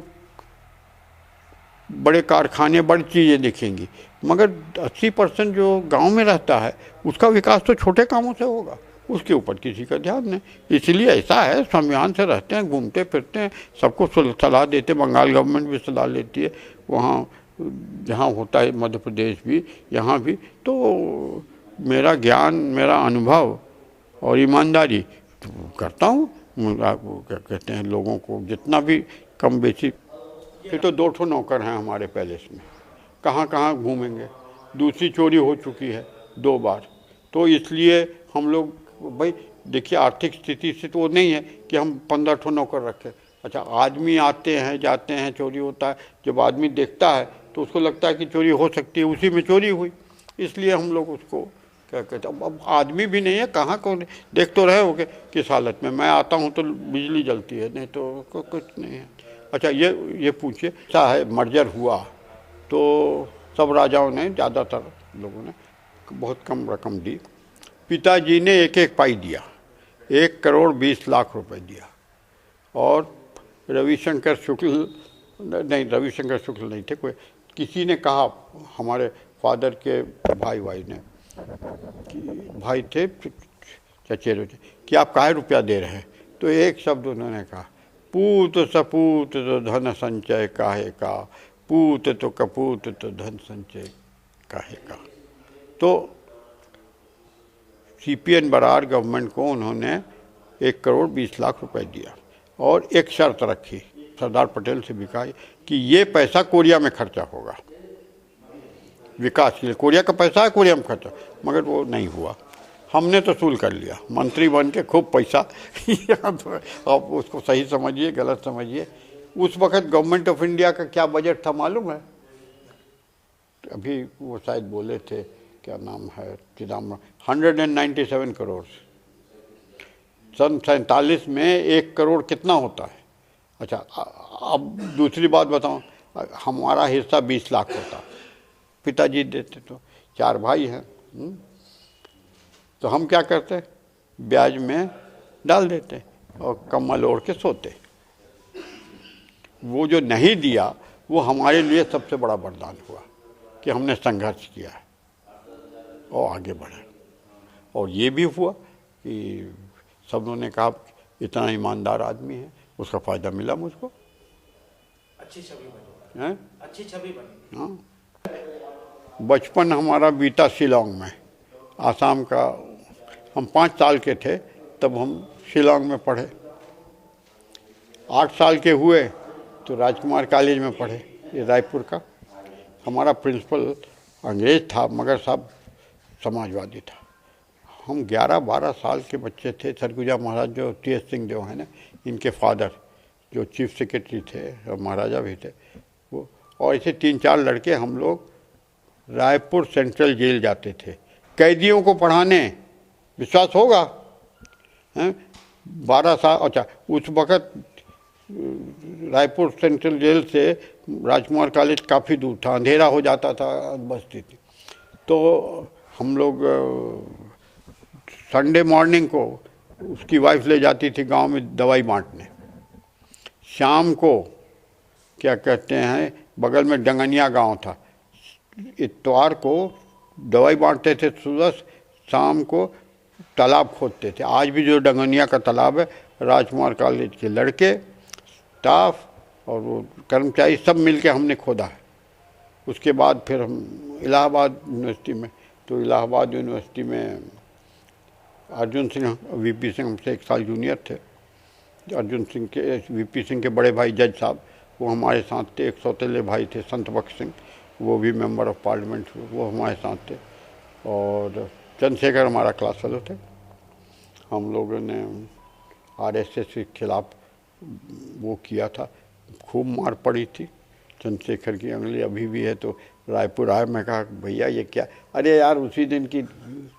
बड़े कारखाने बड़ी चीज़ें दिखेंगी, मगर 80% जो गांव में रहता है उसका विकास तो छोटे कामों से होगा, उसके ऊपर किसी का ध्यान नहीं। इसलिए ऐसा है, स्वाभिमान से रहते हैं, घूमते फिरते हैं, सबको सलाह देते। बंगाल गवर्नमेंट भी सलाह लेती है, वहाँ जहाँ होता है मध्य प्रदेश भी, यहाँ भी। तो मेरा ज्ञान, मेरा अनुभव और ईमानदारी तो करता हूँ। क्या कहते हैं लोगों को जितना भी कम बेसी। ये तो 2 नौकर हैं हमारे पैलेस में, कहाँ कहाँ घूमेंगे। दूसरी चोरी हो चुकी है 2 बार। तो इसलिए हम लोग भाई देखिए आर्थिक स्थिति से तो वो नहीं है कि हम 15 नौकर रखें। अच्छा, आदमी आते हैं जाते हैं, चोरी होता है। जब आदमी देखता है तो उसको लगता है कि चोरी हो सकती है, उसी में चोरी हुई, इसलिए हम लोग उसको क्या कहते हैं। अब आदमी भी नहीं है, कहाँ कौन देख तो रहे हो कि किस हालत में। मैं आता हूँ तो बिजली जलती है, नहीं तो कुछ नहीं है। अच्छा, ये पूछिए, ऐसा है मर्जर हुआ तो सब राजाओं ने, ज़्यादातर लोगों ने बहुत कम रकम दी। पिताजी ने 1-1 पाई दिया, 1 करोड़ 20 लाख रुपए दिया। और रविशंकर शुक्ल नहीं थे, कोई किसी ने कहा, हमारे फादर के भाई ने कि भाई थे चचेरे थे, कि आप काहे रुपया दे रहे हैं। तो एक शब्द उन्होंने कहा, पूत सपूत तो धन संचय काहे का, पूत तो कपूत तो धन संचय काहे का। तो CPN बरार गवर्नमेंट को उन्होंने 1,20,00,000 रुपए दिया और एक शर्त रखी सरदार पटेल से भी कहा कि ये पैसा कोरिया में खर्चा होगा, विकास के लिए। कोरिया का पैसा है, कोरिया में खर्चा, मगर वो नहीं हुआ। हमने तो वसूल कर लिया, मंत्री बन के खूब पैसा। आप उसको सही समझिए गलत समझिए। उस वक्त गवर्नमेंट ऑफ इंडिया का क्या बजट था मालूम है? अभी वो शायद बोले थे, क्या नाम है, चिदम्बरम, 197 करोड़। सन 47 में 1 करोड़ कितना होता है? अच्छा, अब दूसरी बात बताऊं, हमारा हिस्सा 20 लाख होता, पिताजी देते। तो 4 भाई हैं, तो हम क्या करते, ब्याज में डाल देते और कम्बल ओढ़ के सोते। वो जो नहीं दिया वो हमारे लिए सबसे बड़ा वरदान हुआ कि हमने संघर्ष किया और आगे बढ़े। और ये भी हुआ कि सब ने कहा इतना ईमानदार आदमी है, उसका फ़ायदा मिला मुझको। अच्छी छवि बनी हैं? अच्छी छवि बनी। हाँ, बचपन हमारा बीता शिलोंग में, आसाम का। हम 5 साल के थे तब हम शिलोंग में पढ़े। 8 साल के हुए तो राजकुमार कॉलेज में पढ़े, ये रायपुर का। हमारा प्रिंसिपल अंग्रेज था मगर सब समाजवादी था। हम 11-12 साल के बच्चे थे। सरगुजा महाराज जो TS सिंह देव हैं ना, इनके फादर जो चीफ सेक्रेटरी थे और महाराजा भी थे वो, और ऐसे 3-4 लड़के हम लोग रायपुर सेंट्रल जेल जाते थे कैदियों को पढ़ाने। विश्वास होगा हैं? 12 साल। अच्छा, उस वक़्त रायपुर सेंट्रल जेल से राजकुमार कॉलेज काफ़ी दूर था, अंधेरा हो जाता था, बस्ती थी। तो हम लोग संडे मॉर्निंग को उसकी वाइफ ले जाती थी गांव में दवाई बांटने। शाम को क्या कहते हैं, बगल में डंगनिया गांव था, इतवार को दवाई बांटते थे सुबह, शाम को तालाब खोदते थे। आज भी जो डंगनिया का तालाब है, राजकुमार कॉलेज के लड़के, स्टाफ और वो कर्मचारी सब मिलके हमने खोदा है। उसके बाद फिर हम इलाहाबाद यूनिवर्सिटी में, तो इलाहाबाद यूनिवर्सिटी में अर्जुन सिंह, VP सिंह हमसे 1 साल जूनियर थे। अर्जुन सिंह के, VP सिंह के बड़े भाई जज साहब, वो हमारे साथ थे। एक सौतेले भाई थे संत बख्श सिंह, वो भी मेंबर ऑफ पार्लियामेंट, वो हमारे साथ थे। और चंद्रशेखर हमारा क्लास फेलो थे। हम लोगों ने RSS के खिलाफ वो किया था, खूब मार पड़ी थी। चंद्रशेखर की अंगली अभी भी है। तो रायपुर आए, मैं कहा भैया ये क्या, अरे यार उसी दिन की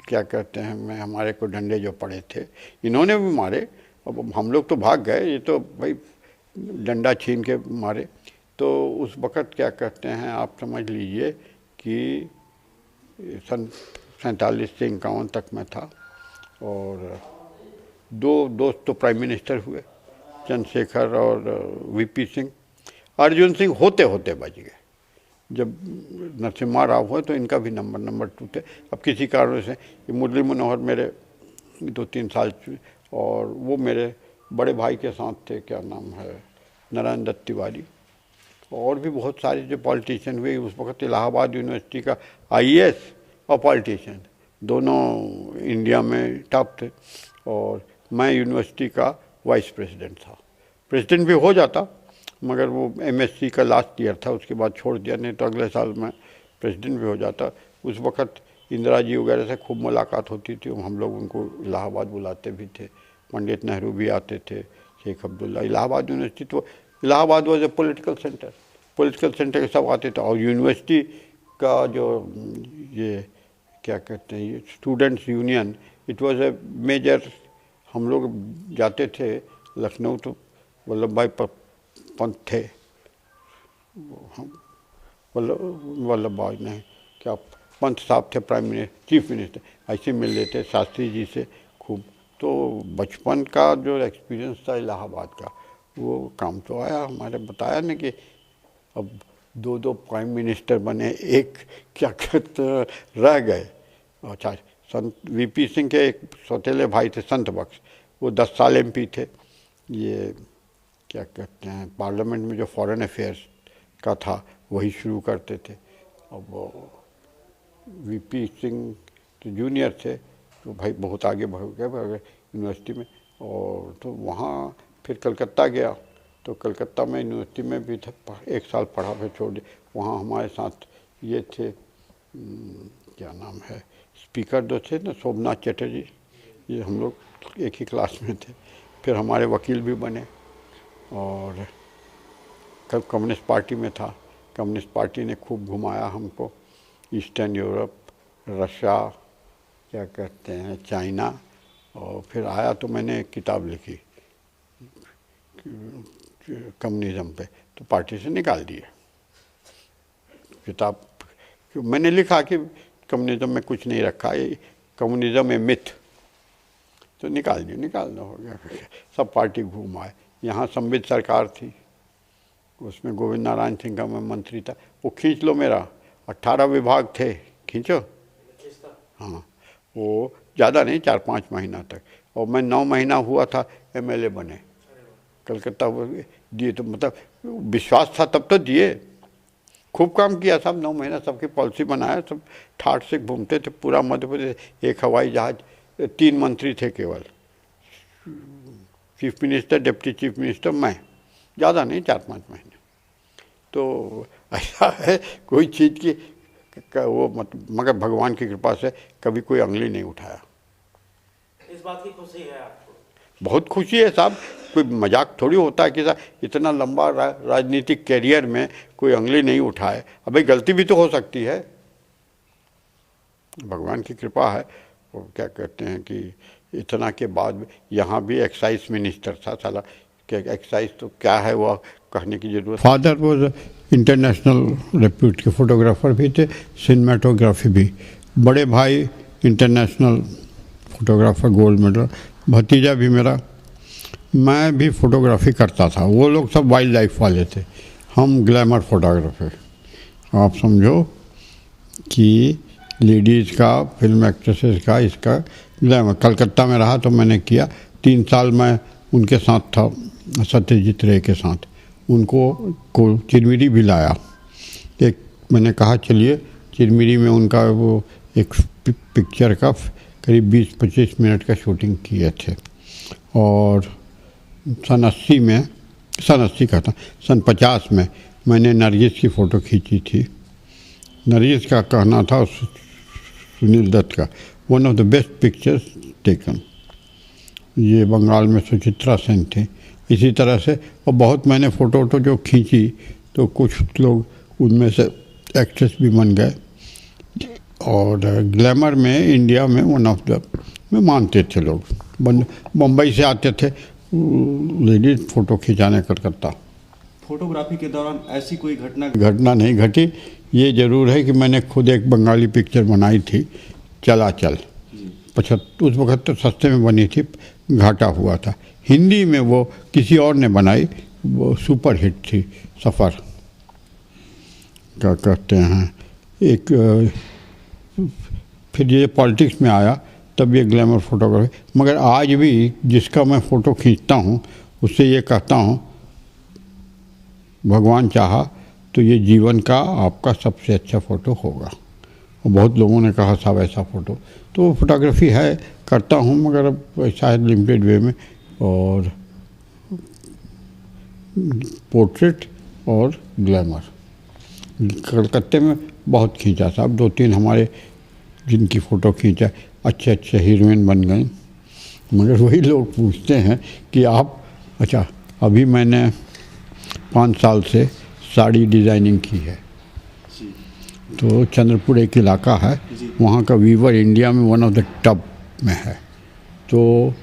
क्या कहते हैं, मैं हमारे को डंडे जो पड़े थे इन्होंने भी मारे। अब हम लोग तो भाग गए, ये तो भाई डंडा छीन के मारे। तो उस वक़्त क्या कहते हैं, आप समझ लीजिए कि सन 47 से 51 तक में था। और 2 दोस्त तो प्राइम मिनिस्टर हुए, चंद्रशेखर और VP सिंह। अर्जुन सिंह होते होते बच गए। जब नरसिम्हा राव हुए तो इनका भी नंबर 2 थे। अब किसी कारण से ये मुरली मनोहर मेरे 2-3 साल, और वो मेरे बड़े भाई के साथ थे, क्या नाम है, नारायण दत्त तिवारी। और भी बहुत सारे जो पॉलिटिशियन हुए उस वक्त। इलाहाबाद यूनिवर्सिटी का IAS और पॉलिटिशियन दोनों इंडिया में टॉप थे। और मैं यूनिवर्सिटी का वाइस प्रेसिडेंट था। प्रेसिडेंट भी हो जाता मगर वो MSc का लास्ट ईयर था, उसके बाद छोड़ दिया, नहीं तो अगले साल मैं प्रेसिडेंट भी हो जाता। उस वक़्त इंदिरा जी वगैरह से खूब मुलाकात होती थी। हम लोग उनको इलाहाबाद बुलाते भी थे, पंडित नेहरू भी आते थे, शेख अब्दुल्ला। इलाहाबाद यूनिवर्सिटी, तो Allahabad was a political centre, political centre के सब आते थे। और यूनिवर्सिटी का जो ये क्या कहते हैं, ये students union, it was a major. हम लोग जाते थे लखनऊ, तो वल्लभ भाई पंत थे, वल्लभ भाई नहीं, क्या पंत साहब थे प्राइम मिनिस्टर, चीफ मिनिस्टर, ऐसे मिल लेते शास्त्री जी से खूब। तो बचपन का जो एक्सपीरियंस था इलाहाबाद का, वो काम तो आया हमारे। बताया ना कि अब 2 प्राइम मिनिस्टर बने, एक क्या कहते रह गए। अच्छा, संत VP सिंह के एक सौतेले भाई थे संत बख्श, वो 10 साल MP थे। ये क्या कहते हैं, पार्लियामेंट में जो फॉरेन अफेयर्स का था वही शुरू करते थे। अब VP सिंह तो जूनियर थे, तो भाई बहुत आगे बढ़ गया यूनिवर्सिटी में। और तो वहाँ फिर कलकत्ता गया, तो कलकत्ता में यूनिवर्सिटी में भी था, 1 साल पढ़ा, फिर छोड़ दिया। वहाँ हमारे साथ ये थे, क्या नाम है, स्पीकर जो थे ना, शोभनाथ चटर्जी, ये हम लोग एक ही क्लास में थे। फिर हमारे वकील भी बने। और कब कम्युनिस्ट पार्टी में था, कम्युनिस्ट पार्टी ने खूब घुमाया हमको, ईस्टर्न यूरोप, रशिया, क्या कहते हैं, चाइना। और फिर आया तो मैंने एक किताब लिखी कम्युनिज्म पे, तो पार्टी से निकाल दिए किताब। मैंने लिखा कि कम्युनिज्म में कुछ नहीं रखा, ये कम्युनिज्म है मिथ, तो निकाल दिया, निकालना हो गया। सब पार्टी घूम आए। यहाँ संवित सरकार थी, उसमें गोविंद नारायण सिंह का मैं मंत्री था। वो खींच लो, मेरा 18 विभाग थे, खींचो। हाँ, वो ज़्यादा नहीं, 4-5 महीना तक। और मैं 9 महीना हुआ था MLA बने कलकत्ता दिए, तो मतलब विश्वास था तब तो दिए। खूब काम किया साहब, 9 महीना सबकी पॉलिसी बनाया, सब ठाठ से घूमते थे पूरा मध्य प्रदेश। एक हवाई जहाज, 3 मंत्री थे केवल, chief minister, deputy chief minister, मैं, ज़्यादा नहीं, 4-5 महीने। तो ऐसा है कोई चीज़ की वो मगर भगवान की कृपा से कभी कोई उंगली नहीं उठाया। इस बात की खुशी है आपको? बहुत खुशी है साहब, कोई मजाक थोड़ी होता है कि साहब इतना लंबा राजनीतिक कैरियर में कोई उंगली नहीं उठाए। अबे गलती भी तो हो सकती है, भगवान की कृपा है। वो क्या कहते हैं कि इतना के बाद यहाँ भी एक्साइज मिनिस्टर था साला, कि एक्साइज तो क्या है वो कहने की जरूरत। फादर वो इंटरनेशनल रेप्यूट के फोटोग्राफर भी थे, सिनेमाटोग्राफी भी। बड़े भाई इंटरनेशनल फोटोग्राफर, गोल्ड मेडल। भतीजा भी मेरा, मैं भी फोटोग्राफी करता था। वो लोग सब वाइल्ड लाइफ वाले थे, हम ग्लैमर फोटोग्राफर। आप समझो कि लेडीज़ का, फिल्म एक्ट्रेसेस का, इसका ग्लैमर। कलकत्ता में रहा तो मैंने किया, 3 साल मैं उनके साथ था, सत्यजीत रे के साथ। उनको को चिरमिरी भी लाया। एक मैंने कहा चलिए, चिरमिरी में उनका वो एक पिक्चर का करीब 20-25 मिनट का शूटिंग किए थे। और सन 80 में, सन 80 का था, सन 50 में मैंने नरगिस की फ़ोटो खींची थी। नरगिस का कहना था, सुनील दत्त का, one of the best pictures taken. ये बंगाल में सुचित्रा सेन थे। इसी तरह से और बहुत मैंने फ़ोटो जो खींची, तो कुछ लोग उनमें से एक्ट्रेस भी बन गए। और ग्लैमर में इंडिया में वन ऑफ द में मानते थे लोग। मुंबई से आते थे लेडीज फ़ोटो खिंचाने कलकत्ता। फोटोग्राफी के दौरान ऐसी कोई घटना नहीं घटी। ये ज़रूर है कि मैंने खुद एक बंगाली पिक्चर बनाई थी, चला चल। 75 उस वक्त तो सस्ते में बनी थी, घाटा हुआ था। हिंदी में वो किसी और ने बनाई, वो सुपर हिट थी, सफ़र। क्या कहते हैं, एक फिर ये पॉलिटिक्स में आया तब ये ग्लैमर फोटोग्राफी। मगर आज भी जिसका मैं फ़ोटो खींचता हूँ उससे ये कहता हूँ, भगवान चाहा तो ये जीवन का आपका सबसे अच्छा फ़ोटो होगा। और बहुत लोगों ने कहा साहब ऐसा फ़ोटो, तो फोटोग्राफी है, करता हूँ, मगर अब शायद लिमिटेड वे में। और पोर्ट्रेट और ग्लैमर कलकत्ते में बहुत खींचा साहब। 2-3 हमारे जिनकी फ़ोटो खींचा, अच्छे अच्छे हीरोइन बन गई। मगर वही लोग पूछते हैं कि आप, अच्छा अभी मैंने 5 साल से साड़ी डिज़ाइनिंग की है। तो चंद्रपुर एक इलाका है, वहाँ का वीवर इंडिया में वन ऑफ द टॉप में है। तो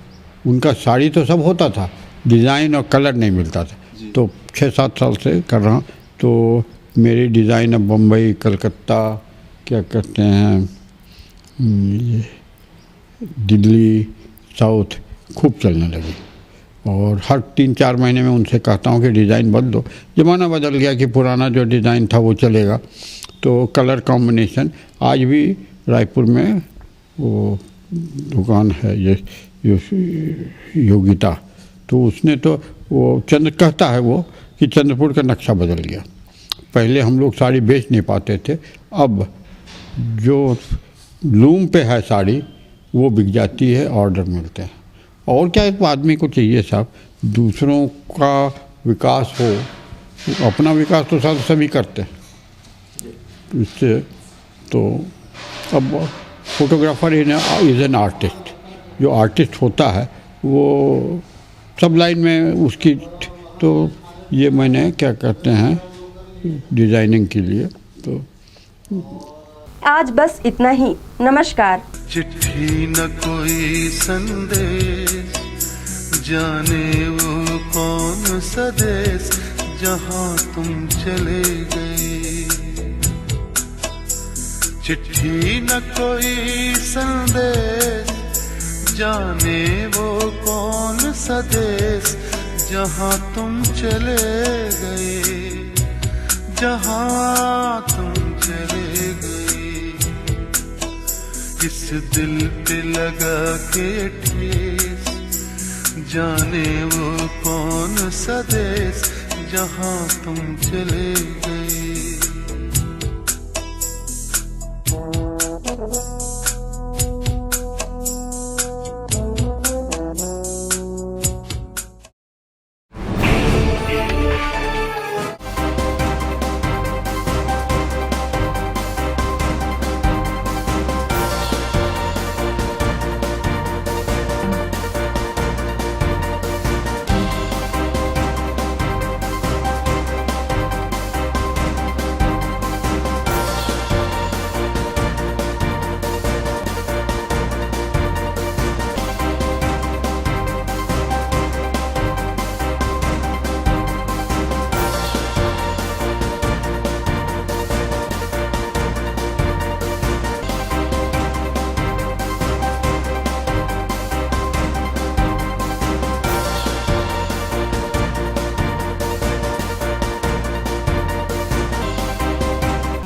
उनका साड़ी तो सब होता था, डिज़ाइन और कलर नहीं मिलता था। तो 6-7 साल से कर रहा हूँ। तो मेरी डिज़ाइन अब बम्बई, कलकत्ता, क्या कहते हैं, दिल्ली, साउथ खूब चलने लगी। और हर 3-4 महीने में उनसे कहता हूँ कि डिज़ाइन बदलो। ज़माना बदल गया कि पुराना जो डिज़ाइन था वो चलेगा। तो कलर कॉम्बिनेशन आज भी रायपुर में वो दुकान है, ये योगिता, तो उसने तो वो कहता है वो कि चंद्रपुर का नक्शा बदल गया। पहले हम लोग साड़ी बेच नहीं पाते थे, अब जो लूम पे है साड़ी वो बिक जाती है, ऑर्डर मिलते हैं। और क्या एक आदमी को चाहिए साहब, दूसरों का विकास हो, अपना विकास तो साथ सभी करते हैं। इससे तो अब फोटोग्राफर इज़ एन आर्टिस्ट, जो आर्टिस्ट होता है वो सब लाइन में उसकी, तो ये मैंने क्या कहते हैं डिज़ाइनिंग के लिए तो आज बस इतना ही। नमस्कार। चिट्ठी न कोई संदेश, जाने वो कौन सा देश जहाँ तुम चले गए। चिट्ठी न कोई संदेश, जाने वो कौन सा देश जहाँ तुम चले गए, जहाँ तुम चले गए। इस दिल पे लगा के ठेस, जाने वो कौन सा देश जहाँ तुम चले गए।